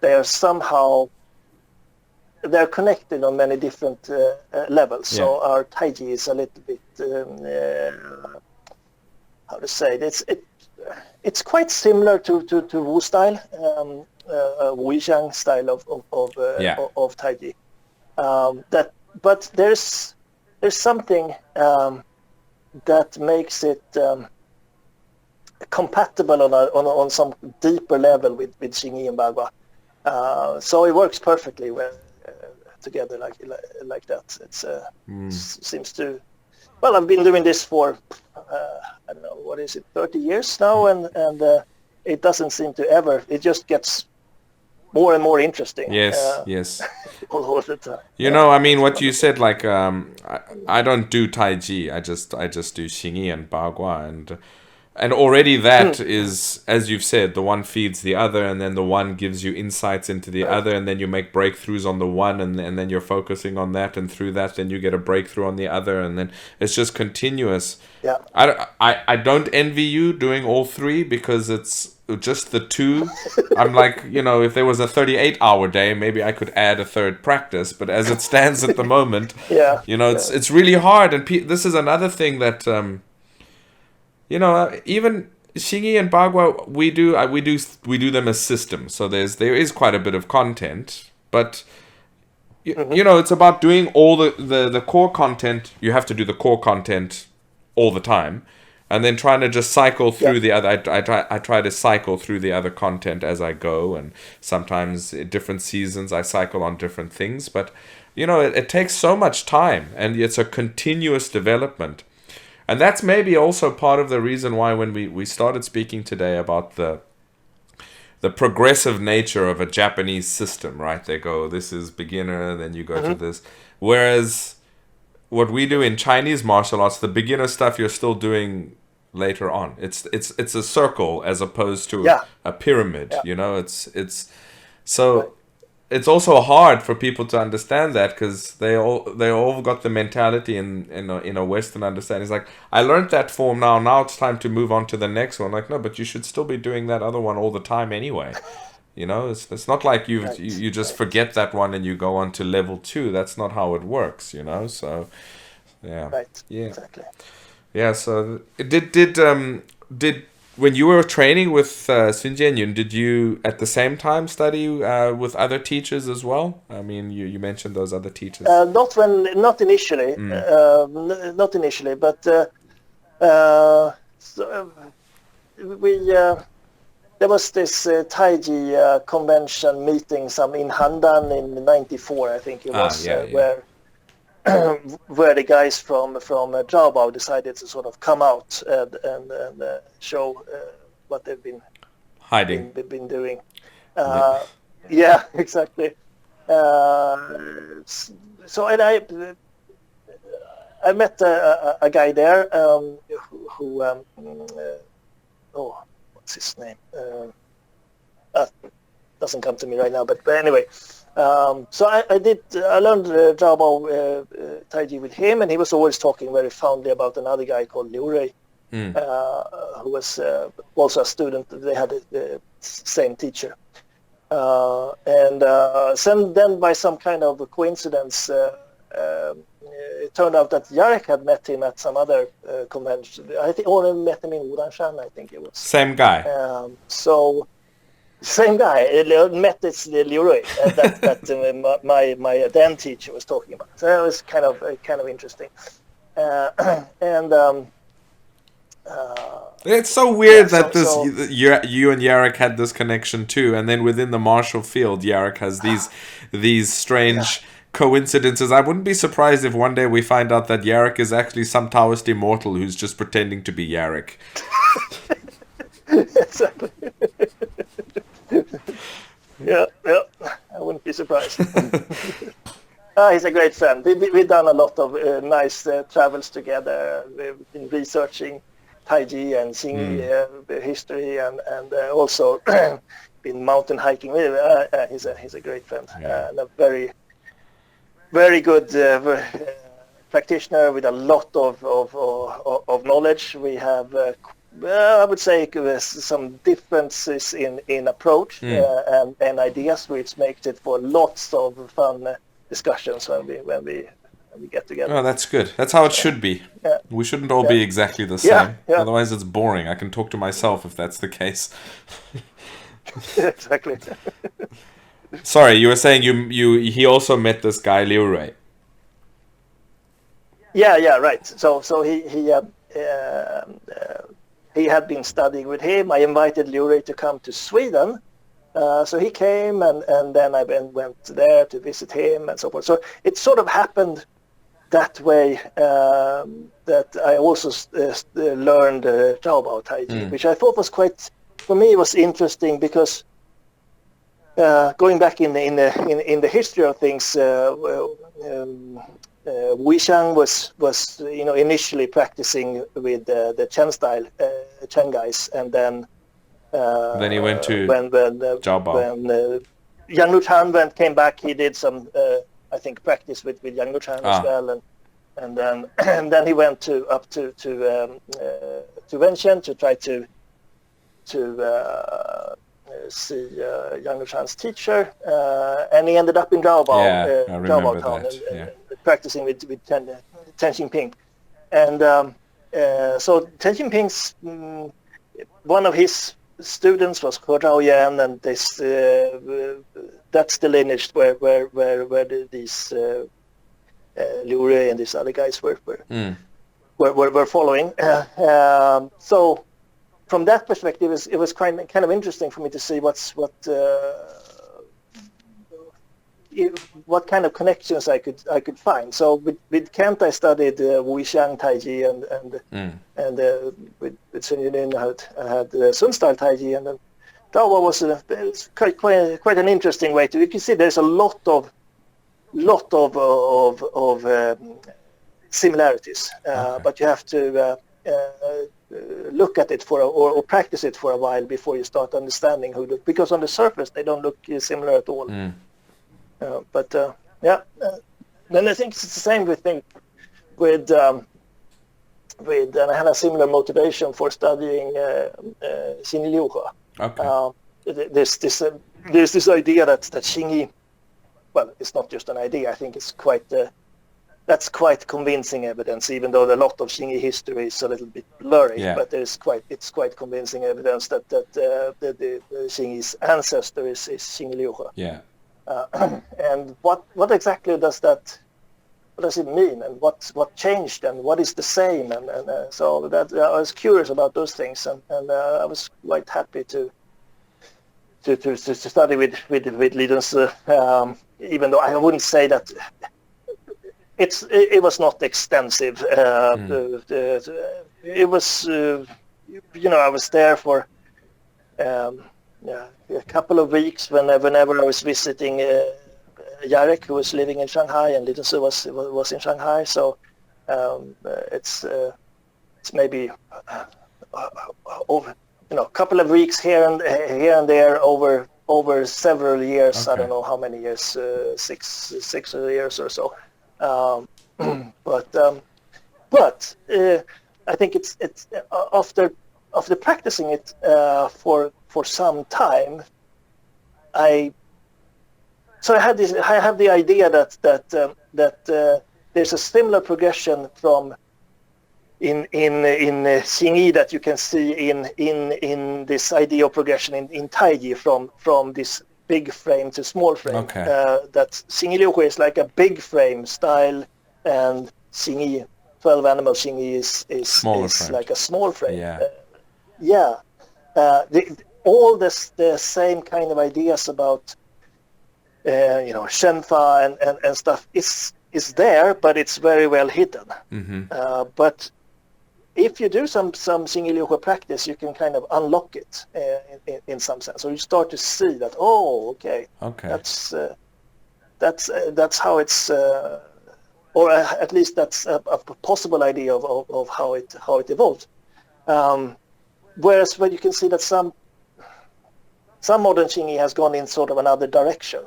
they are somehow. They're connected on many different levels. So our Taiji is a little bit, how to say it? It's quite similar to Wu style, Wu Zhang style of Taiji. But there's something that makes it compatible on some deeper level with Xingyi and Bagua. So it works perfectly together like that. It seems to. Well, I've been doing this for I don't know, what is it, 30 years now, and it doesn't seem to ever. It just gets more and more interesting. Yes. all the time. I mean, what you said, like I don't do Taiji. I just do Xingyi and Bagua, and already that is, as you've said, the one feeds the other, and then the one gives you insights into the other, and then you make breakthroughs on the one, and then you're focusing on that, and through that, then you get a breakthrough on the other, and then it's just continuous. Yeah. I don't envy you doing all three, because just the two. I'm like, if there was a 38-hour day, maybe I could add a third practice. But as it stands at the moment, it's really hard. And this is another thing that, even Xingyi and Bagua, we do them as systems. So there is quite a bit of content, but it's about doing all the core content. You have to do the core content all the time. And then trying to just cycle through the other. I try to cycle through the other content as I go, and sometimes in different seasons I cycle on different things. But it takes so much time, and it's a continuous development. And that's maybe also part of the reason why when we started speaking today about the progressive nature of a Japanese system, right? They go, this is beginner, then you go to this, whereas what we do in Chinese martial arts, the beginner stuff you're still doing later on. It's a circle as opposed to a pyramid. It's so it's also hard for people to understand that, because they all got the mentality in a Western understanding. It's like, I learned that form now it's time to move on to the next one. Like, no, but you should still be doing that other one all the time anyway. It's not like you just forget that one and you go on to level 2. That's not how it works, So, yeah. Right. Yeah. Exactly. Yeah. So, did when you were training with Sun Jianyun, did you at the same time study with other teachers as well? I mean, you mentioned those other teachers. Not initially. Not initially, but there was this Taiji convention meeting in Handan in '94, I think it was, where the guys from Zhaobao decided to sort of come out and show what they've been hiding, been doing. Yeah, exactly. So I met a guy there who what's his name? Doesn't come to me right now, but anyway. So I learned Zhaobao Taiji with him, and he was always talking very fondly about another guy called Liu Rui, who was also a student. They had the same teacher. And then by some kind of a coincidence, it turned out that Jarek had met him at some other convention. I think, or met him in Wulanshan, I think it was. Same guy. Same guy. Met this Liu Rui that my then teacher was talking about. So that was kind of interesting. It's so weird that you and Jarek had this connection too, and then within the martial field, Jarek has these strange coincidences. I wouldn't be surprised if one day we find out that Jarek is actually some Taoist immortal who's just pretending to be Jarek. Exactly. Yeah, I wouldn't be surprised. He's a great friend. We've done a lot of nice travels together. We've been researching Taiji and Xingyi history, and also been mountain hiking. He's a great friend, and a very, very good practitioner with a lot of knowledge. We have, I would say, some differences in approach and ideas, which makes it for lots of fun discussions when we get together. Oh, that's good. That's how it should be. Yeah. We shouldn't all be exactly the same. Yeah. Otherwise, it's boring. I can talk to myself if that's the case. Exactly. Sorry, you were saying he also met this guy Liu Rui. Yeah, right. So he had been studying with him. I invited Liu Rui to come to Sweden. So he came, and then I went there to visit him and so forth. So it sort of happened that way, that I also learned Zhaobao Taiji, which I thought was for me it was interesting, because going back in the history of things, Weishang was initially practicing with the Chen style, Chen guys, and then he went to Zhaobao. When Yang Luchan came back, he did some I think practice with Yang Luchan as well, and then he went up to Wenzhen to try to see Yang Lushan's teacher, and he ended up in Zhaobao, Yeah, I remember Town, that. and practicing with Ten Xingping. And so Ten Xingping's one of his students was He Zhaoyan, and this that's the lineage where these Liu Rui and these other guys were following. So from that perspective, it was kind of interesting for me to see what kind of connections I could find. So with Kent, I studied Wuxiang Taiji, and with Sun Jianyun I had Sun style Taiji, and then Bagua was quite an interesting way to. You can see there's a lot of similarities, but you have to look at it or practice it for a while before you start understanding because on the surface they don't look similar at all. But then I think it's the same thing with and I had a similar motivation for studying Xingyi Liuhua. Okay. There's this idea that Xingyi, well, it's not just an idea. I think it's that's quite convincing evidence, even though a lot of Xingyi history is a little bit blurry. Yeah. But it's quite convincing evidence that the Xingyi's ancestor is Xingyi Liuhua. Yeah. And what exactly does it mean, and what changed, and what is the same, and so that I was curious about those things, and I was quite happy to study with Li Zunsi, even though I wouldn't say that it was not extensive. It was I was there for a couple of weeks whenever I was visiting Jarek, who was living in Shanghai, and Li Zunsi was in Shanghai. So it's maybe over a couple of weeks here and there over several years. Okay. I don't know how many years, 6 years or so. But I think it's after practicing it for some time, I have the idea that there's a similar progression from in Xingyi that you can see in this idea of progression in Taiji from this big frame to small frame. Okay. That Xingyi Liuhua is like a big frame style, and Xingyi 12 animal Xingyi is like a small frame. Yeah. All the same kind of ideas about Shenfa and stuff is there, but it's very well hidden. But if you do some Xingyi Liuhua practice, you can kind of unlock it in some sense. So you start to see that, okay. That's how it's, or at least that's a possible idea of how it evolved. Whereas when you can see that some modern Xingyi has gone in sort of another direction,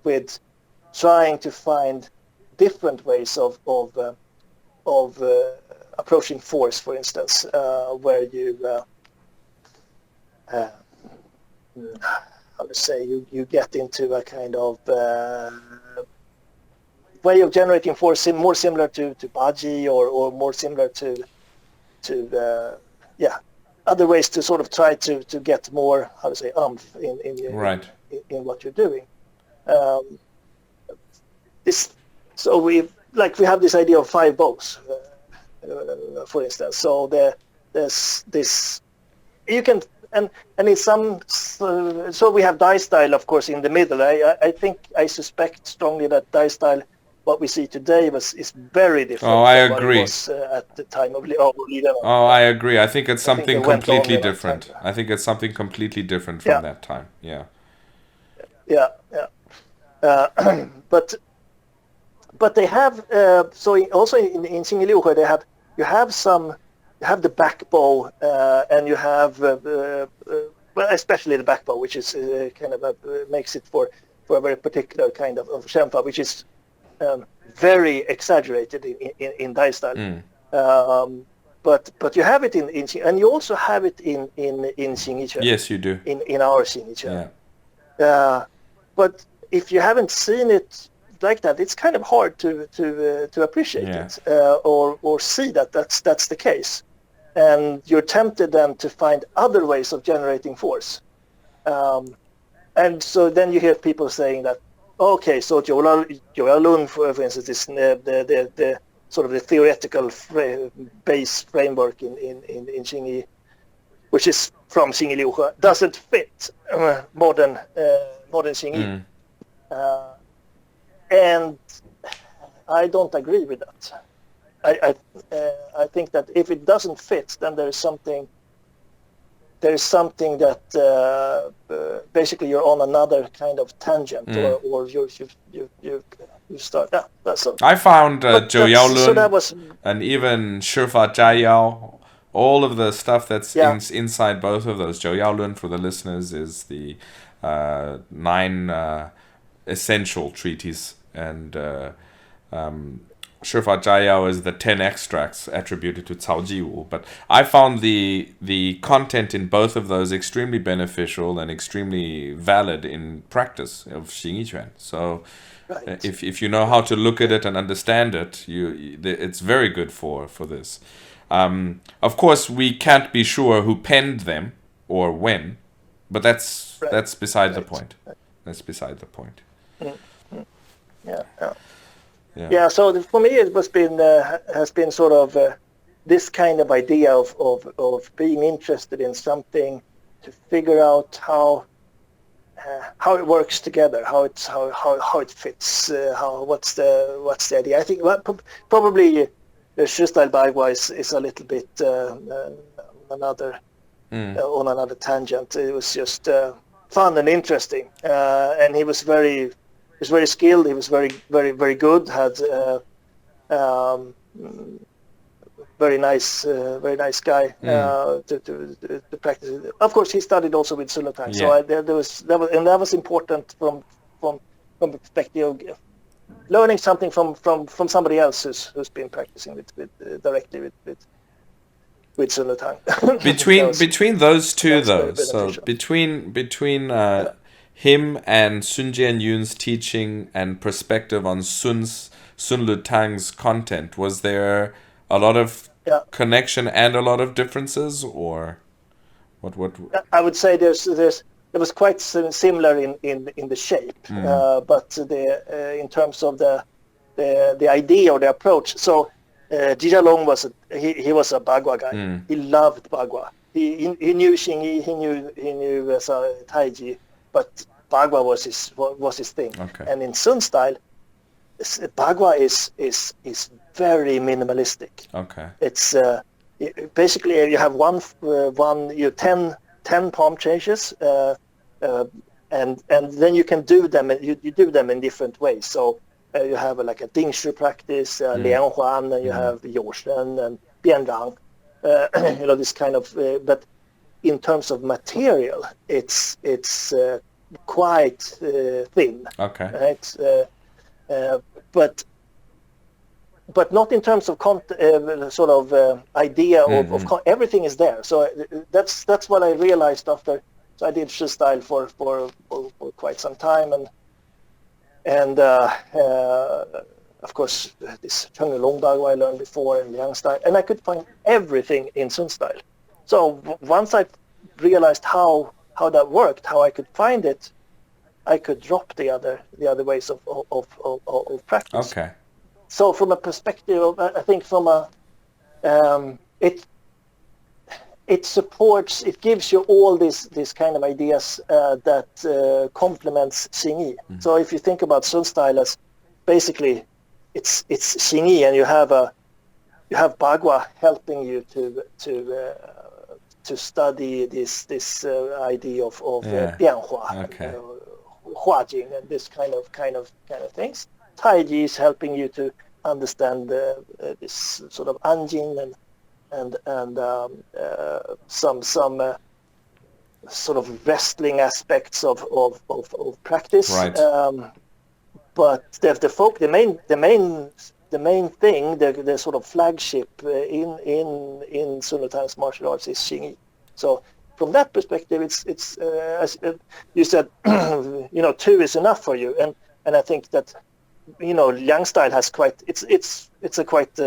with trying to find different ways of approaching force, for instance, where you you get into a kind of way of generating force more similar to Baji or more similar to other ways to sort of try to get more umph in what you're doing. We have this idea of 5 bows, for instance. So there's this you can and in some so we have Dai style, of course, in the middle. I suspect strongly that Dai style, what we see today, is very different. Oh, I from agree. What it was at the time of Li Zunsi. Oh, I agree. I think it's something completely different. Time. I think it's something completely different from that time. Yeah. Yeah. But they have also in Xingyi Liuhua you have the back bow, and you have especially the back bow, which is kind of makes it for a very particular kind of Shenfa, which is very exaggerated in Dai style. but you have it in and you also have it in Xingyi Quan. Yes, you do. In our Xingyi Quan. Yeah. But if you haven't seen it like that, it's kind of hard to appreciate it or see that that's the case, and you're tempted then to find other ways of generating force, and so then you hear people saying that, okay, so Zhou Lun, for instance, is the sort of the theoretical base framework in Xingyi, which is from Xingyi Liu, doesn't fit modern Xingyi. And I don't agree with that. I think that if it doesn't fit, then there is something that basically you're on another kind of tangent, or you start. Yeah, that's all. I found Zhou Yaolun So and even Shifa Jiayao, all of the stuff that's inside both of those. Zhou Yaolun, for the listeners, is the 9 essential treaties, and Shifa Jiayao is the 10 extracts attributed to Cao Jiwu. But I found the content in both of those extremely beneficial and extremely valid in practice of Xingyi Quan. So if you know how to look at it and understand it, it's very good for this. Of course, we can't be sure who penned them or when, but that's beside the point. That's beside the point. Yeah. So for me, it has been sort of this kind of idea of being interested in something to figure out how it works together, how it fits, what's the idea. I think probably Shustyle Bagua is a little bit on another tangent. It was just fun and interesting, and he was very skilled. He was very, very, very good. Had very nice guy to practice. Of course, he studied also with Sun Lutang. So that was important from the perspective of learning something from somebody else who's been practicing directly with Sun Lutang. Between those two, though, so between him and Sun Jianyun's teaching and perspective on Sun Lutang's content, was there a lot of connection and a lot of differences, or what? I would say there was quite similar in the shape, but in terms of the idea or the approach. So Zhang was a Bagua guy. He loved Bagua. He knew Xingyi. He knew Taiji. But Bagua was his thing, and in Sun style, Bagua is very minimalistic. Okay, it's basically you have 10 palm changes, and then you can do them. You do them in different ways. So you have like a Dingshu practice, Lian Huan, and you have Yao Shen and Bian Zhang. This kind of. But in terms of material, it's quite thin. Okay. Right. But not in terms of idea of everything is there. So that's what I realized after. So I did Shi style for quite some time, and of course this Chengrong Bagua I learned before, and Yang style, and I could find everything in Sun style. So once I realized how that worked, how I could find it, I could drop the other ways of practice. Okay. So from a perspective of, I think from a it supports, it gives you all these kind of ideas that complements Xingyi. So if you think about Sun style as basically it's Xingyi, and you have Bagua helping you to study this idea of Bianhua, Huajing, and this kind of things. Taiji is helping you to understand this sort of Anjing and some sort of wrestling aspects of practice. Right. But the main the main thing, the sort of flagship in Sun Lutang's martial arts is Xingyi. So from that perspective, it's as you said, 2 is enough for you, and I think that Liang style has quite it's a quite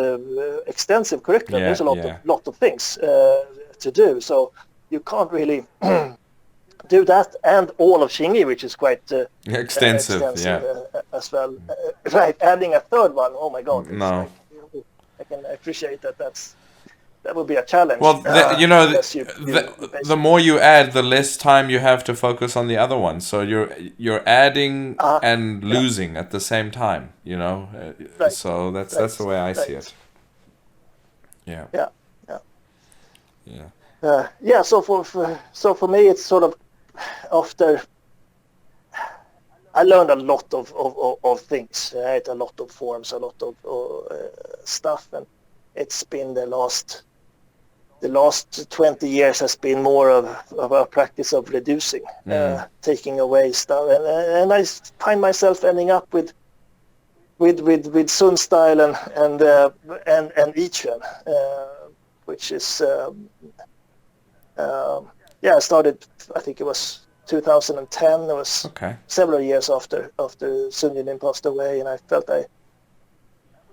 extensive curriculum. There's a lot of things to do, so you can't really do that and all of Xingyi, which is quite extensive as well. Right, adding a third one. Oh my God! No, I can appreciate that. That would be a challenge. Well, the more you add, the less time you have to focus on the other one. So you're adding and losing at the same time. Right. So that's the way I see it. Yeah. So for me, it's sort of after I learned a lot of things, right? A lot of forms, a lot of stuff, and it's been the last 20 years has been more of a practice of reducing, taking away stuff, and I find myself ending up with Sun style and Yi Quan, which is I started, I think it was 2010. It was several years after Sun Jianyun passed away, and I felt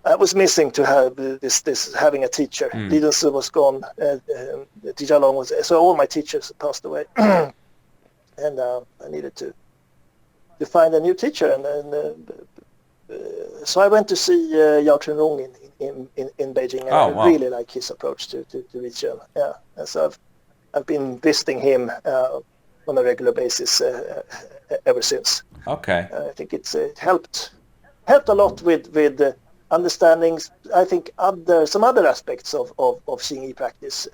I was missing to have this having a teacher. Li Zunsi was gone, Zhang was, so all my teachers passed away, and I needed to find a new teacher, and so I went to see Yao Chengrong in Beijing, and I really like his approach to Yi Quan. Yeah, and so I've been visiting him on a regular basis ever since. Okay. I think it helped a lot with understandings. I think some other aspects of Xingyi practice.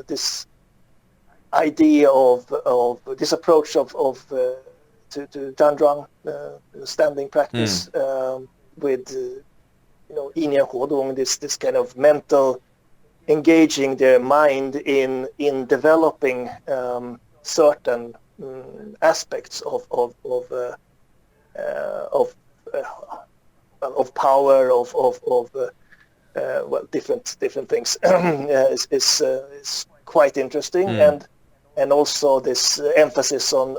This idea of this approach of to Zhang, standing practice with Yi Hodong, this kind of mental, engaging their mind in developing certain aspects of power, different things is quite interesting, and also this emphasis on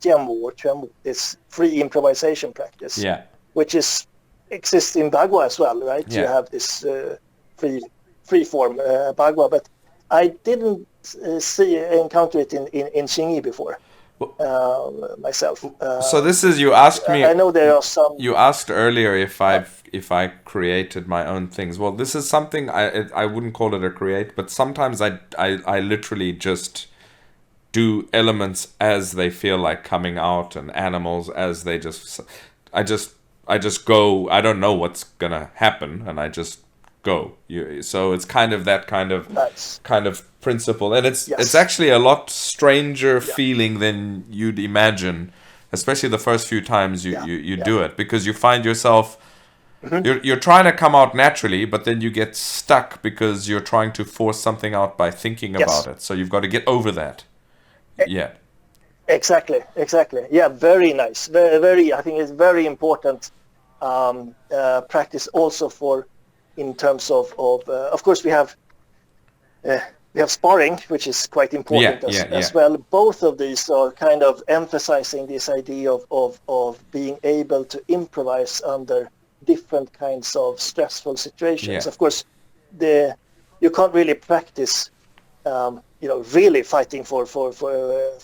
Jianwu, this free improvisation practice, which exists in Bagua as well, right? You have this free form Bagua, but I didn't encounter it in Xingyi before myself. So this is, you asked me. I know there are some. You asked earlier if I created my own things. Well, this is something I wouldn't call it a create, but sometimes I literally just do elements as they feel like coming out, and animals as they I just go. I don't know what's gonna happen, and I just go. So it's kind of that kind of principle, and it's actually a lot stranger feeling than you'd imagine, especially the first few times you do it, because you find yourself you're trying to come out naturally, but then you get stuck because you're trying to force something out by thinking about it. So you've got to get over that. Exactly. Yeah, very nice. Very. I think it's very important practice also in terms of course we have sparring, which is quite important as well. Both of these are kind of emphasizing this idea of being able to improvise under different kinds of stressful situations. Of course, you can't really practice really fighting for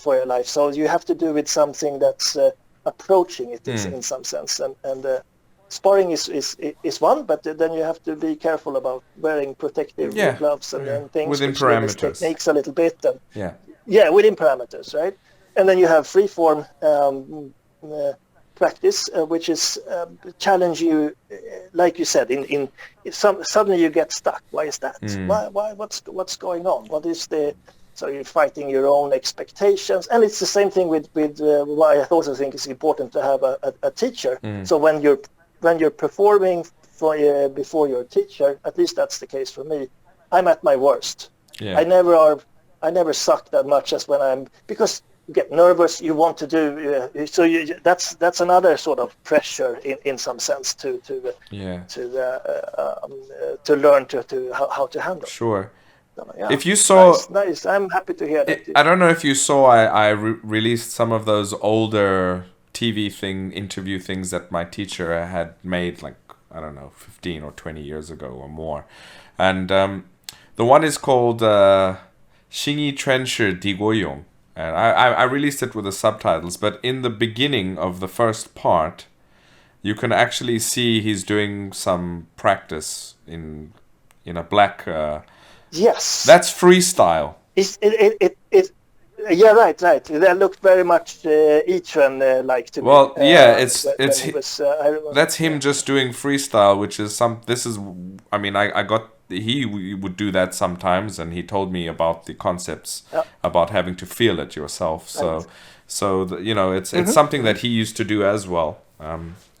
your life, so you have to do with something that's approaching it in some sense, and sparring is one, but then you have to be careful about wearing protective gloves and things within which parameters. Techniques a little bit, and within parameters, right? And then you have free form practice, which is challenge you, like you said. Suddenly you get stuck. Why is that? Why? What's going on? What is so you're fighting your own expectations, and it's the same thing with why I also think it's important to have a teacher. So when you're performing before your teacher, at least that's the case for me, I'm at my worst. I never suck that much as when because get nervous. You want to do that's another sort of pressure in some sense to learn to how to handle. Sure. Yeah. If you saw, nice. I'm happy to hear that. I don't know if you saw, I released some of those older TV interview things that my teacher had made, like, I don't know, 15 or 20 years ago or more. And the one is called Xingyi Quan. And I released it with the subtitles, but in the beginning of the first part, you can actually see he's doing some practice in a black... yes. That's freestyle. Yeah, right. That looked very much Yi Quan like to me. Well, yeah, that's him just doing freestyle, which is I mean, he would do that sometimes, and he told me about the concepts about having to feel it yourself. It's something that he used to do as well.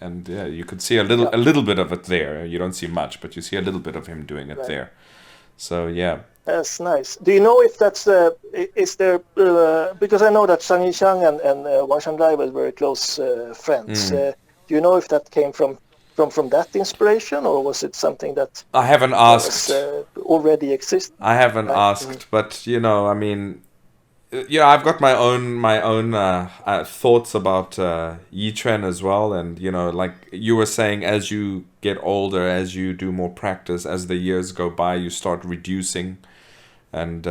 And yeah, you could see a little bit of it there. You don't see much, but you see a little bit of him doing it there. So yeah. That's nice. Do you know if that's is there because I know that Sun Jianyun and Wang Shanghai were very close friends. Do you know if that came from that inspiration, or was it something that I haven't asked already existed? I haven't asked, but I mean, I've got my own thoughts about Yi Quan as well, and like you were saying, as you get older, as you do more practice, as the years go by, you start reducing. And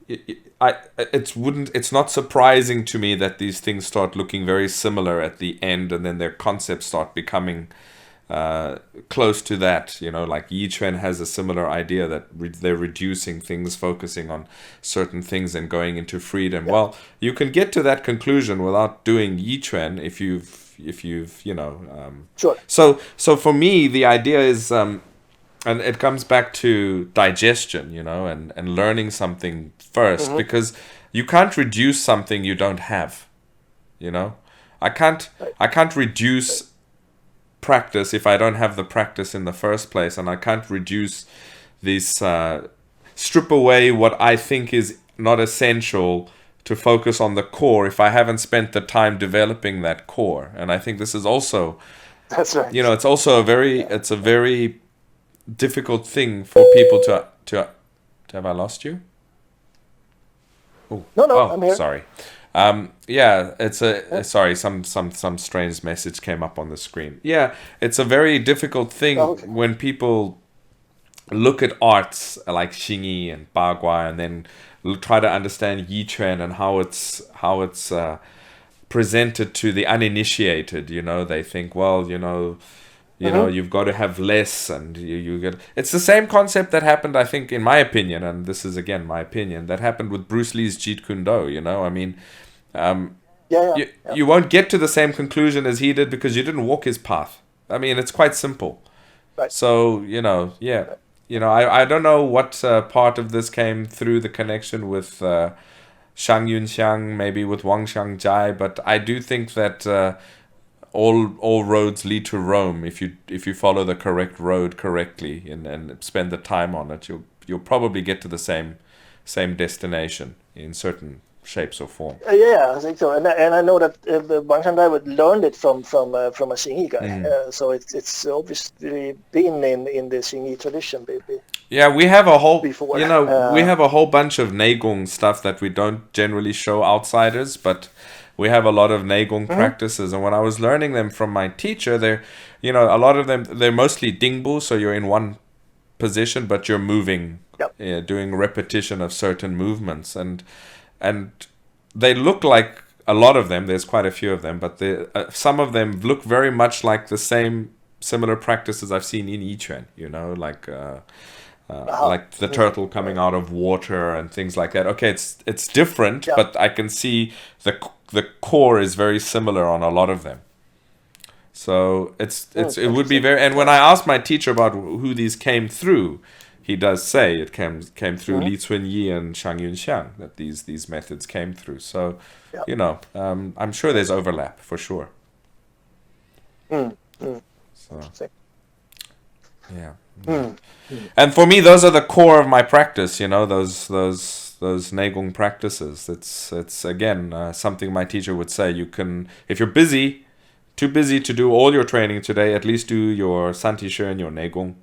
it's not surprising to me that these things start looking very similar at the end, and then their concepts start becoming close to that. Like Yi Quan has a similar idea that they're reducing things, focusing on certain things, and going into freedom. Well, you can get to that conclusion without doing Yi Quan if you've Sure. So for me, the idea is. And it comes back to digestion, and learning something first, because you can't reduce something you don't have, I can't reduce practice if I don't have the practice in the first place, and I can't reduce these, strip away what I think is not essential to focus on the core if I haven't spent the time developing that core. And I think this is also, that's right. It's also it's a very difficult thing for people to have I lost you? No, I'm here. Sorry. It's sorry, some strange message came up on the screen. Yeah, it's a very difficult thing when people look at arts like Xingyi and Bagua, and then try to understand Yi Quan and how it's presented to the uninitiated. They think, well, you've got to have less, and you get. It's the same concept that happened, I think, in my opinion, and this is again my opinion, that happened with Bruce Lee's Jeet Kune Do. I mean, you won't get to the same conclusion as he did because you didn't walk his path. I mean, it's quite simple. Right. So I don't know what part of this came through the connection with Shang Yunxiang, maybe with Wang Xiangjai, but I do think that. All roads lead to Rome. If you follow the correct road correctly and spend the time on it, you'll probably get to the same destination in certain shapes or form. I think so. And I know that Wang Shanghai learned it from a Xingyi guy. So it's obviously been in the Xingyi tradition, baby. Yeah, we have a whole before. We have a whole bunch of Neigong stuff that we don't generally show outsiders, but we have a lot of Neigong practices, and when I was learning them from my teacher, they're, a lot of them, they're mostly Dingbu, so you're in one position, but you're moving, doing repetition of certain movements, and they look like, a lot of them, there's quite a few of them, but some of them look very much like the similar practices I've seen in Yi Quan, like the turtle coming out of water and things like that. Okay, it's different, but I can see the core is very similar on a lot of them. So it would be very. And when I asked my teacher about who these came through, he does say it came through Li Zunsi and Shang Yunxiang, that these methods came through. So I'm sure there's overlap for sure. So yeah. And for me, those are the core of my practice. Those those Neigong practices. It's again something my teacher would say. You can, if you're busy, too busy to do all your training today, at least do your Santi Shi and your Neigong.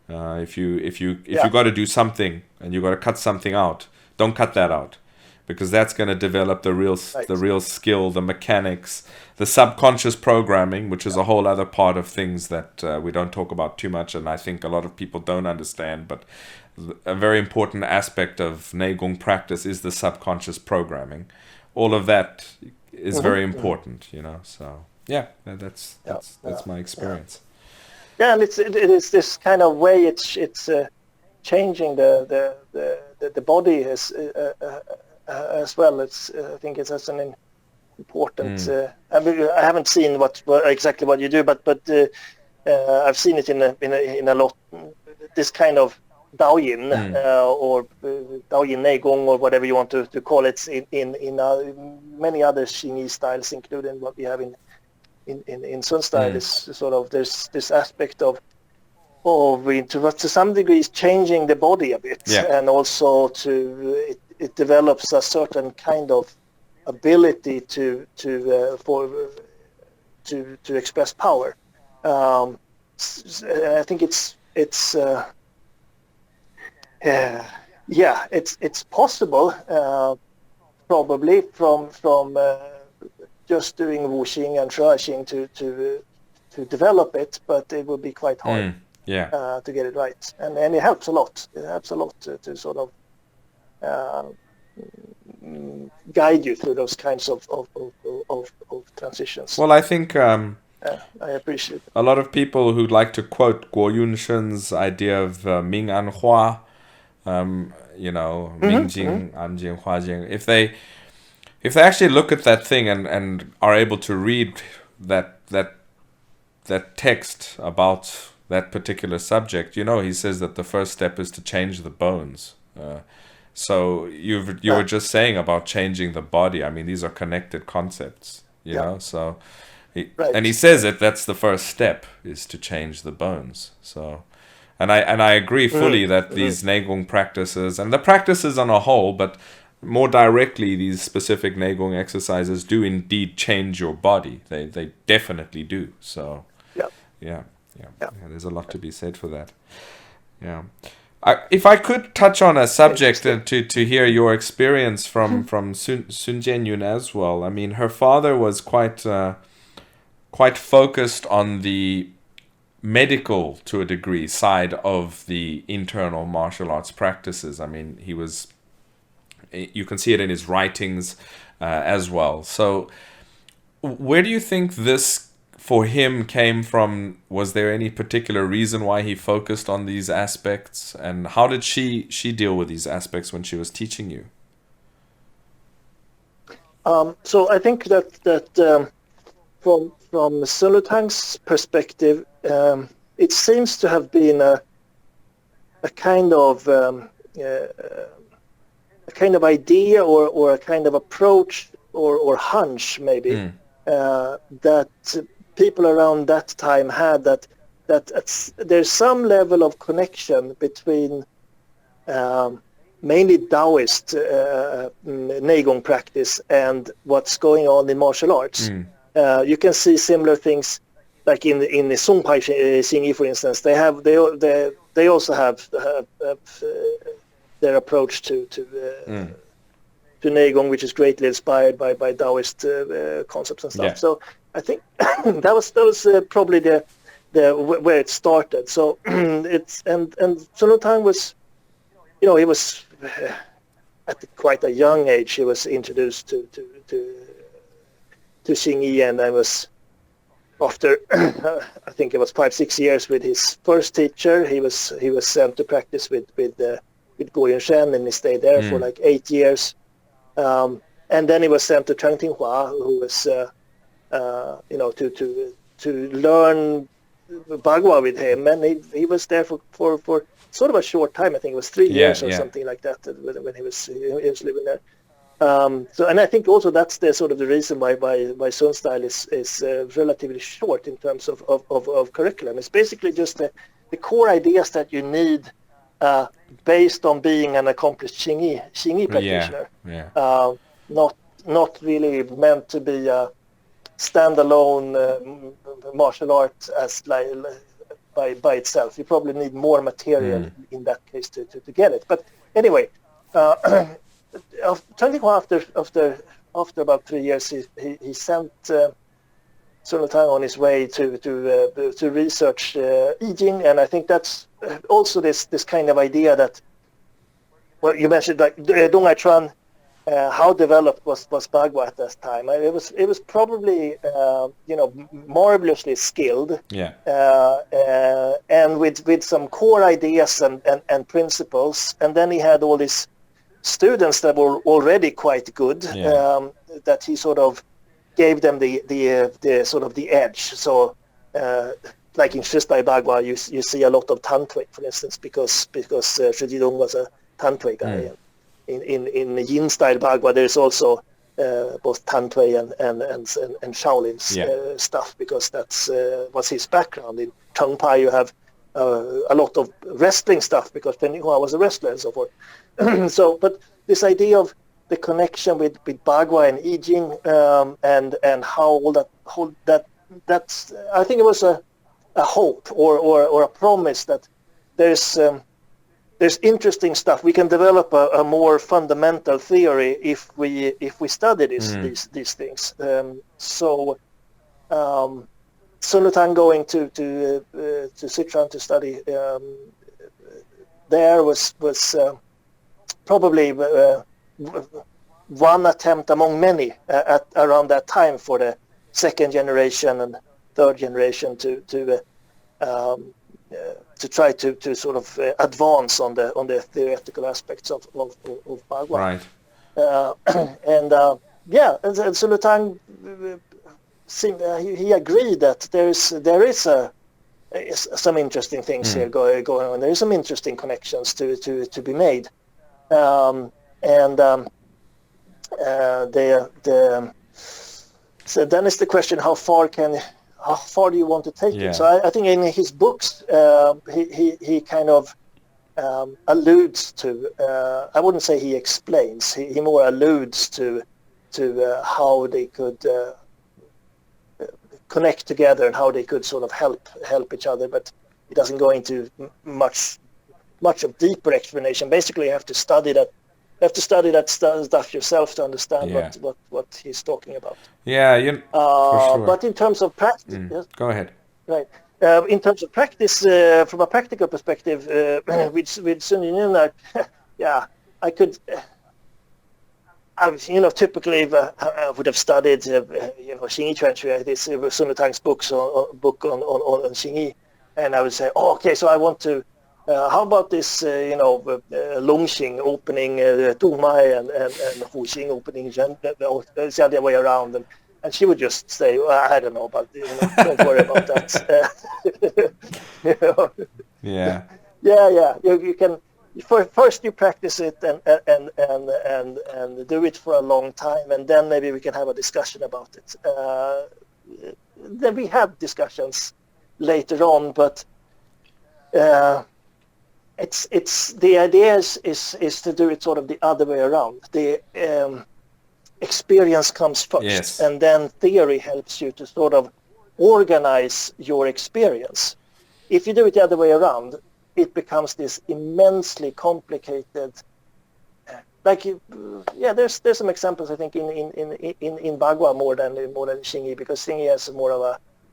If you got to do something and you got to cut something out, don't cut that out, because that's going to develop the real skill, the mechanics, the subconscious programming, which is a whole other part of things that we don't talk about too much, and I think a lot of people don't understand. But a very important aspect of Neigong practice is the subconscious programming. All of that is very important, you know. So yeah, that's my experience. Yeah, and it is this kind of way it's changing the body as well. I think it's as an important. I haven't seen exactly what you do, but I've seen it in a lot. This kind of Daoyin or Daoyin Neigong or whatever you want to call it in many other Xingyi styles, including what we have in Sun style. Is sort of there's this aspect of to some degree is changing the body a bit, and also it develops a certain kind of ability to express power. I think it's possible, probably from just doing wuxing and shuaxing to develop it, but it would be quite hard to get it right, and it helps a lot. It helps a lot to sort of guide you through those kinds of transitions. Well, I think I appreciate it. A lot of people who like to quote Guo Yunshen's idea of Ming An Hua, Ming Jing, An Jing, Hua Jing. If they actually look at that thing and are able to read that text about that particular subject, he says that the first step is to change the bones. So you were just saying about changing the body. I mean, these are connected concepts, you know. So, and he says that's the first step is to change the bones. So, and I agree fully that these Neigong practices and the practices on a whole, but more directly, these specific Neigong exercises do indeed change your body. They definitely do. So, yeah. There's a lot to be said for that. Yeah. If I could touch on a subject and to hear your experience from Sun Jianyun as well. I mean, her father was quite focused on the medical, to a degree, side of the internal martial arts practices. I mean, you can see it in his writings as well. So where do you think this for him came from? Was there any particular reason why he focused on these aspects, and how did she deal with these aspects when she was teaching you? So I think that from Sun Lutang's perspective, it seems to have been a kind of idea or a kind of approach or hunch maybe that people around that time had that there's some level of connection between mainly Taoist Neigong practice and what's going on in martial arts. You can see similar things like in the Songpai Xingyi, for instance. They also have their approach to Neigong, which is greatly inspired by Taoist concepts and stuff. So I think that was probably the where it started. So it's and Sun Lutang was, he was at quite a young age. He was introduced to Xingyi, and I was after I think it was 5-6 years with his first teacher. He was sent to practice with Guo Yunshen, and he stayed there for like 8 years. And then he was sent to Chang Tinghua, who was to learn Bagua with him, and he was there for sort of a short time. I think it was 3 years or something like that when he was living there. So, and I think also that's the sort of the reason why Sun style is relatively short in terms of curriculum. It's basically just the core ideas that you need based on being an accomplished Xingyi practitioner. Not really meant to be a standalone martial art as like by itself. You probably need more material in that case to get it. But anyway, after about 3 years, he sent Sun Lutang on his way to research I Ching, and I think that's also this kind of idea that, well, you mentioned like Dong Chuan. How developed was Bagua at that time? It was probably marvelously skilled, and with some core ideas and principles. And then he had all these students that were already quite good, that he sort of gave them the sort of the edge. So like in Shista Bagua, you see a lot of Tantwei, for instance, because Shi Dong was a Tantwei guy. In Yin style Bagua, there's also both Tantwei and Shaolin's stuff, because that's was his background. In Chengpai, you have a lot of wrestling stuff, because Per Nyfelt was a wrestler and so forth. So, but this idea of the connection with Bagua and I Ching, and how all that's I think it was a hope or a promise that there's interesting stuff. We can develop a more fundamental theory if we study these things. So Sun Lutang going to Sichuan to study there was probably one attempt among many at around that time for the second generation and third generation to try to sort of advance on the theoretical aspects of Bagua. Right. And Sun Lutang he agreed that there is some interesting things here going on. There is some interesting connections to be made. So then is the question, how far do you want to take it? So I think in his books, he kind of alludes to, I wouldn't say he explains, he more alludes to how they could connect together and how they could sort of help each other, but he doesn't go into much of deeper explanation. Basically, you have to study that stuff yourself to understand what he's talking about. Yeah, for sure. But in terms of practice, go ahead. Right. In terms of practice, from a practical perspective, with Sun Jianyun, I could. Typically I would have studied, Xingyi Quan, this Sun Lutang's book on Xingyi, and I would say, okay, so I want to. How about this, Longxing opening Dumai and Huxing opening the other way around, and she would just say, well, I don't know about don't worry about that. Yeah. You can. First you practice it and do it for a long time, and then maybe we can have a discussion about it. Then we have discussions later on, but it's the idea is to do it sort of the other way around. The experience comes first, and then theory helps you to sort of organize your experience. If you do it the other way around, it becomes this immensely complicated. There's some examples I think in Bagua more than Xingyi, because Xingyi has more of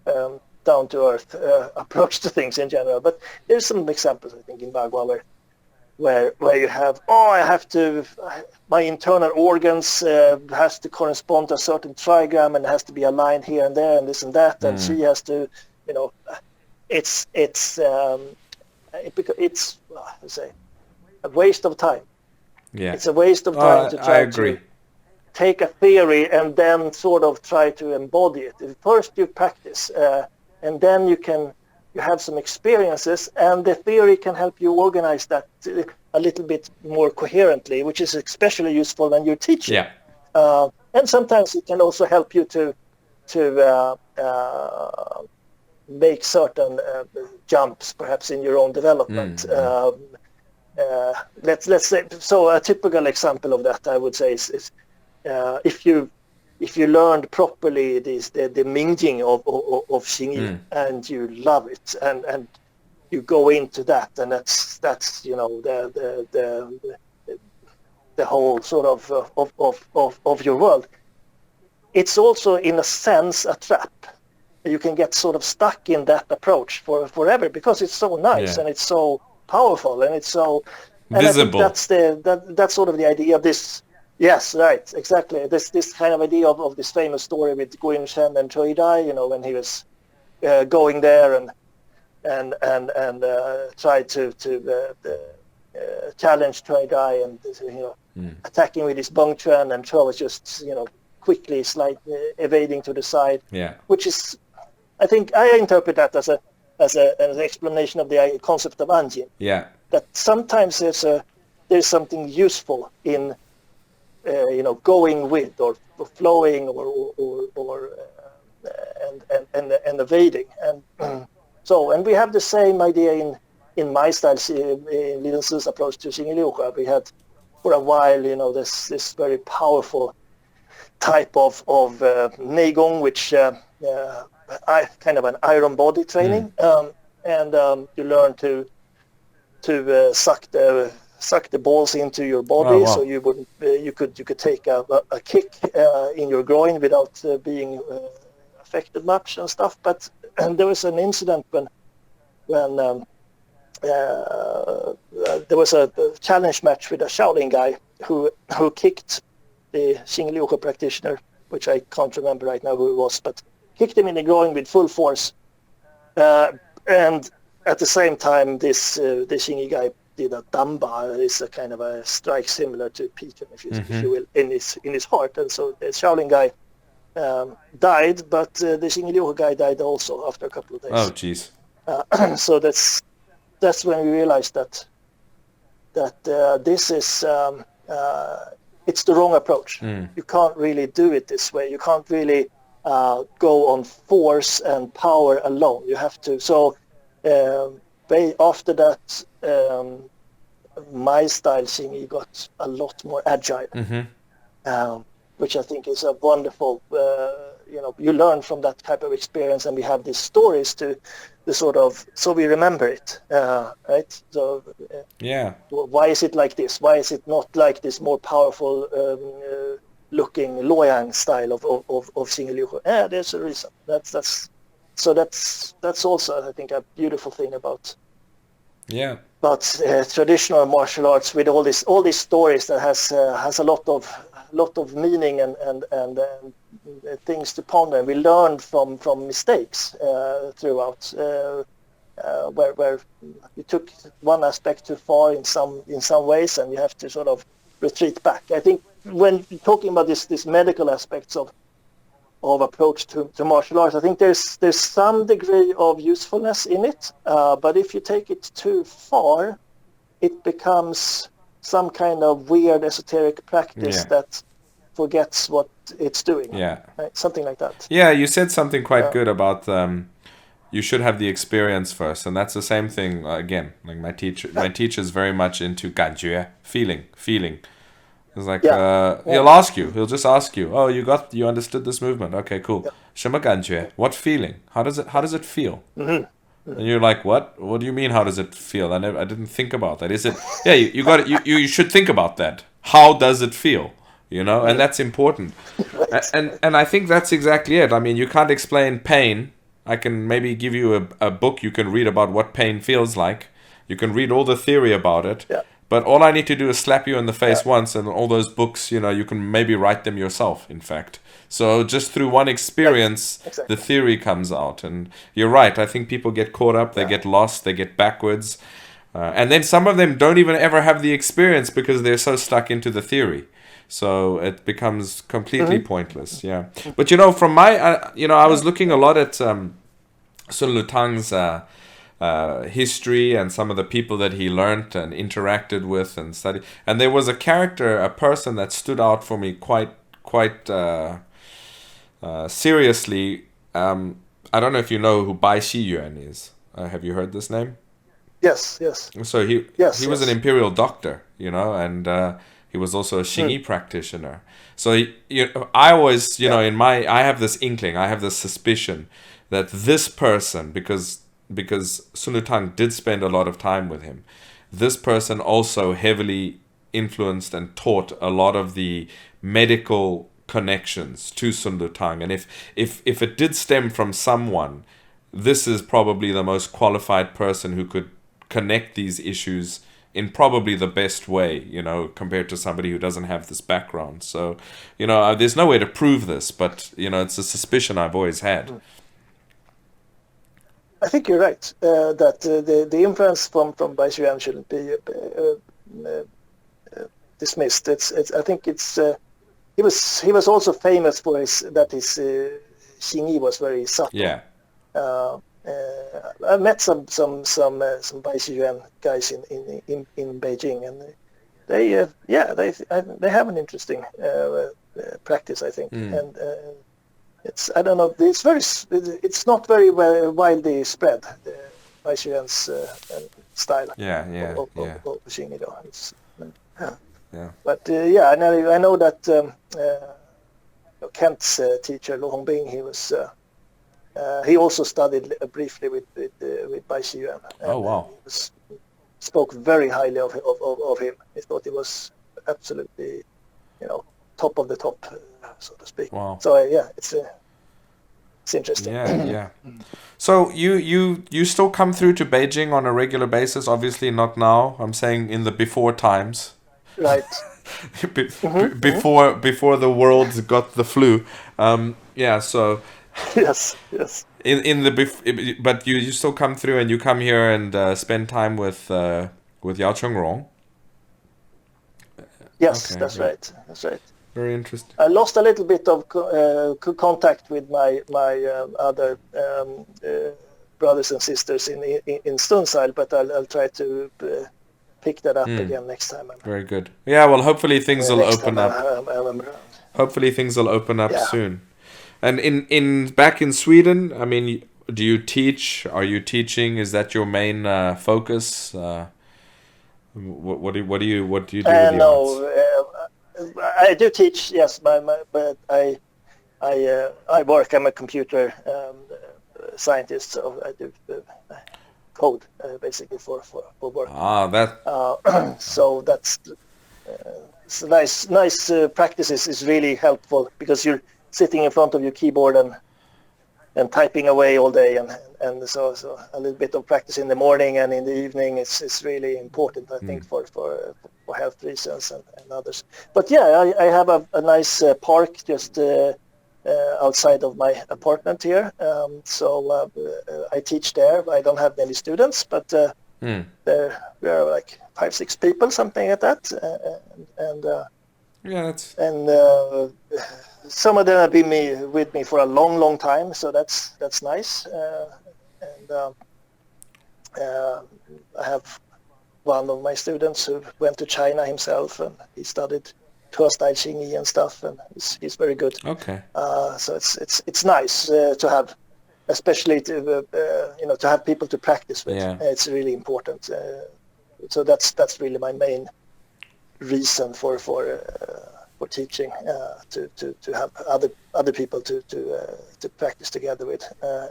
a down to earth approach to things in general. But there's some examples I think in Bagua where you have my internal organs has to correspond to a certain trigram and has to be aligned here and there and this and that, and she has to it's a waste of time. Yeah, it's a waste of time to try to take a theory and then sort of try to embody it. First you practice, and then you have some experiences, and the theory can help you organize that a little bit more coherently, which is especially useful when you're teaching. Yeah. And sometimes it can also help you to make certain jumps, perhaps in your own development. let's say, so a typical example of that I would say is if you learned properly the Mingjing of Xingyi and you love it and you go into that, and that's the whole sort of your world. It's also in a sense a trap. You can get sort of stuck in that approach forever because it's so nice and it's so powerful and it's so visible. And I think that's sort of the idea of this. Yes, right, exactly. This kind of idea of this famous story with Guin Shen and Cui Dai, when he was going there and tried to challenge Cui Dai and attacking with his Bong Chuan, and Cho was just quickly evading to the side. Yeah, which is, I think I interpret that as an explanation of the concept of Anjin. Yeah, that sometimes there's something useful in going with or flowing or evading, and and we have the same idea in my style, in Li Zunsi's approach to Xingyi Liuhua. We had for a while this very powerful type of Neigong, which I kind of an iron body training, and you learn to suck the balls into your body, so you wouldn't you could take a kick in your groin without being affected much and stuff. But there was an incident when there was a challenge match with a Shaolin guy who kicked the Xingyi Liuhua practitioner, which I can't remember right now who it was, but kicked him in the groin with full force, and at the same time the Xingyi guy did a damba. It's a kind of a strike similar to Piken, if you will, in his heart, and so the Shaolin guy died, but the Xingyi Liuhua guy died also after a couple of days. Oh, jeez. So that's when we realized that this is it's the wrong approach. You can't really do it this way. You can't really go on force and power alone. You have to. So after that, my style Xingyi got a lot more agile, which I think is a wonderful. You learn from that type of experience, and we have these stories to sort of, so we remember it, right? So why is it like this? Why is it not like this more powerful looking Luoyang style of Xingyi Liuhua? Yeah, there's a reason. That's also, I think, a beautiful thing about traditional martial arts, with all these stories that has a lot of meaning and things to ponder. We learn from mistakes throughout, where you took one aspect too far in some ways, and you have to sort of retreat back. I think when talking about this medical aspects of approach to martial arts, I think there's some degree of usefulness in it, but if you take it too far, it becomes some kind of weird esoteric practice that forgets what it's doing. Yeah, right? Something like that. Yeah, you said something quite good about you should have the experience first, and that's the same thing again. Like my teacher's very much into 感觉, feeling. It's like he'll just ask you, oh, you understood this movement? Okay, cool. 什么感觉? What feeling? How does it feel? And you're like, what do you mean, how does it feel? I didn't think about that. Is it you should think about that. How does it feel? And that's important. And I think that's exactly it. I mean, you can't explain pain. I can maybe give you a book you can read about what pain feels like. You can read all the theory about it. Yeah. But all I need to do is slap you in the face once, and all those books, you can maybe write them yourself, in fact. So just through one experience, the theory comes out. And you're right. I think people get caught up. They get lost. They get backwards. And then some of them don't even ever have the experience because they're so stuck into the theory. So it becomes completely pointless. Yeah. But, from my, I was looking a lot at Sun Lutang's history and some of the people that he learned and interacted with and studied. And there was a person that stood out for me quite seriously. I don't know if you know who Bai Xiyuan is. Have you heard this name? Yes, yes. So he was an imperial doctor, and he was also a Xingyi practitioner. So I always, I have this inkling, I have this suspicion that this person, because Sun Lutang did spend a lot of time with him, this person also heavily influenced and taught a lot of the medical connections to Sun Lutang. And if it did stem from someone, this is probably the most qualified person who could connect these issues in probably the best way, compared to somebody who doesn't have this background. So, there's no way to prove this, but, it's a suspicion I've always had. I think you're right, that the influence from Bai Xuan shouldn't be dismissed. I think he was also famous for his Xingyi was very subtle. Yeah. I met some Bai Xuan guys in Beijing, and they have an interesting practice, I think, and it's, I don't know, it's not very widely spread, the Bai Xuan's style. Of Xingyi, But I know that Kent's teacher Lo Hongbing, he also studied briefly with Bai Xuan. Oh wow! He spoke very highly of him. He thought he was absolutely, top of the top, so to speak. Wow! So it's interesting. Yeah. So you still come through to Beijing on a regular basis? Obviously not now. I'm saying in the before times. Right. Before the world got the flu. So. Yes. But you still come through, and you come here and spend time with Yao Chengrong. Yes, okay, that's right. Very interesting. I lost a little bit of contact with my other brothers and sisters in Stensile, but I'll try to pick that up again next time. Very good. Yeah, well, hopefully things will open up. Hopefully things will open up soon. And back in Sweden, I mean, do you teach? Are you teaching? Is that your main focus? What do you do with the arts? I do teach. Yes, but I work. I'm a computer scientist, so I do code basically for work. So that's nice practices is really helpful, because you're sitting in front of your keyboard and typing away all day, and so a little bit of practice in the morning and in the evening is really important, I think, for health reasons and others. But I have a nice park just outside of my apartment here, so I teach there. I don't have many students, but there are like 5-6 people, something like that, and some of them have been with me for a long time, so that's nice. I have one of my students who went to China himself, and he studied tour-style Xingyi and stuff, and he's very good. Okay. So it's nice to have, especially to have people to practice with. Yeah. It's really important. So that's really my main reason for teaching, to have other people to practice together with.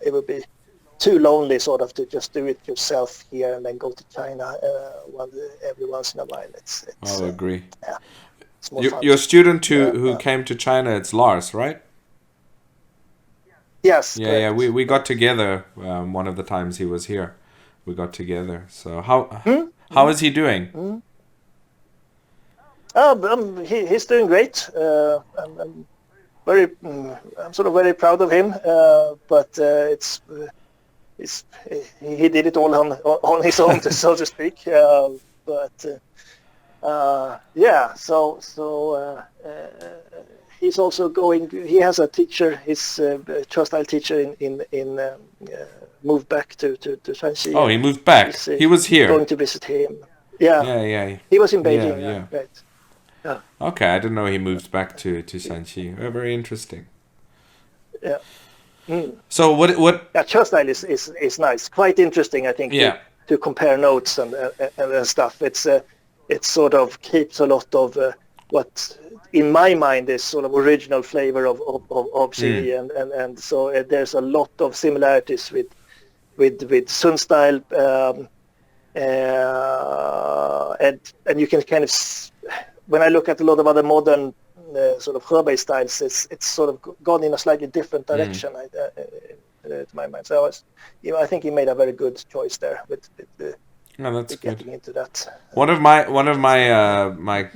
It would be too lonely sort of to just do it yourself here and then go to China every once in a while. I agree. Yeah, it's more fun. Your student who came to China, it's Lars, right? Yes. Yeah. We got together one of the times he was here. We got together. So how is he doing? He's doing great. I'm sort of very proud of him. But he did it all on his own, so to speak. So he's also going. He has a teacher. His tour-style teacher in moved back to Shanghai. Oh, he moved back. He was here. Going to visit him. Yeah. He was in Beijing. Yeah. Right. Yeah. Okay, I didn't know he moved back to Shanghai. Very interesting. Yeah. So what? Yeah, tour style is nice, quite interesting, I think. Yeah. to compare notes and stuff. It sort of keeps a lot of what in my mind is sort of original flavor of Xingyi, and so there's a lot of similarities with Sun style, and you can kind of when I look at a lot of other modern sort of Hebei styles, it's sort of gone in a slightly different direction to my mind. So I think he made a very good choice there with No, that's good. getting into that. One of my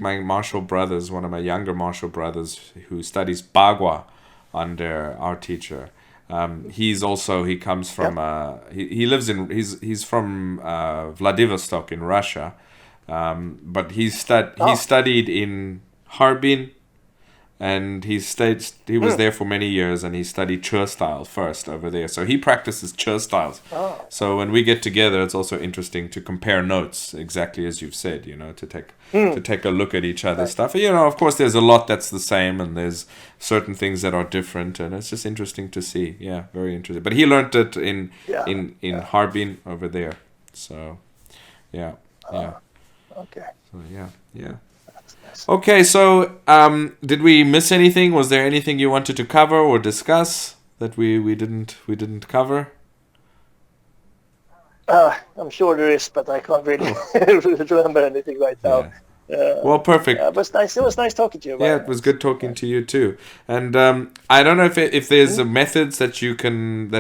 my martial brothers, one of my younger martial brothers who studies Bagua under our teacher. He comes from he lives in he's from Vladivostok in Russia, but he studied in Harbin. And he was there for many years, and he studied Che style first over there. So he practices Che styles. Oh. So when we get together, it's also interesting to compare notes, exactly as you've said. To take a look at each other's stuff. Of course, there's a lot that's the same, and there's certain things that are different, and it's just interesting to see. Yeah, very interesting. But he learned it in Harbin over there. So, yeah. Okay. So yeah. Okay, so did we miss anything? Was there anything you wanted to cover or discuss that we didn't cover? I'm sure there is, but I can't really remember anything right now. Well, perfect. It was nice. It was nice talking to you. Yeah, it was good talking to you too. And I don't know if there's methods that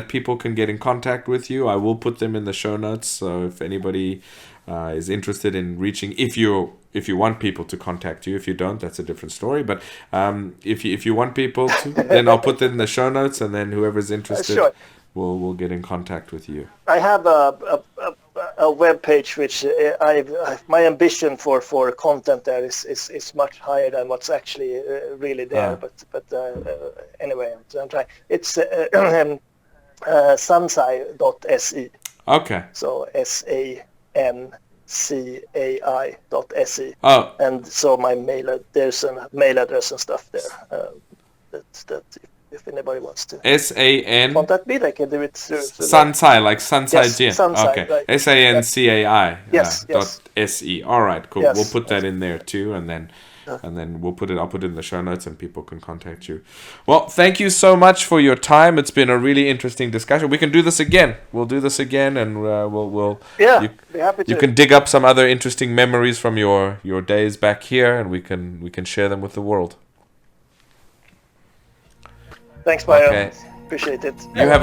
people can get in contact with you. I will put them in the show notes. So if anybody is interested in reaching, if you want people to contact you, if you don't, that's a different story. But if you want people to, then I'll put them in the show notes, and then whoever's interested will get in contact with you. I have a web page which my ambition for content there is much higher than what's actually really there. But anyway, I'm trying. It's sancai.se. Okay. So SANCAI.se. Oh. And so there's a mail address and stuff there. That if anybody wants to SAN contact me, they can do it through Sancai, like Sancai Jian. Sancai, Okay. right. SANCAI. Yes. .se. All right, cool. Yes, We'll put that in there too, and then I'll put it in the show notes, and people can contact you. Well, thank you so much for your time. It's been a really interesting discussion. We can do this again. We'll do this again, and we'll be happy to. You can dig up some other interesting memories from your days back here, and we can share them with the world. Thanks, Byron. Okay. Appreciate it. You have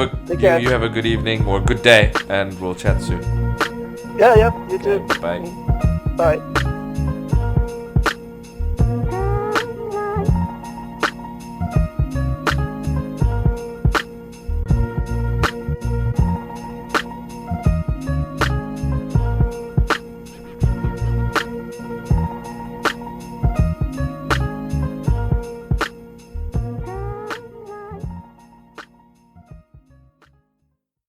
a good evening or good day, and we'll chat soon. Yeah. You too. Bye. Bye.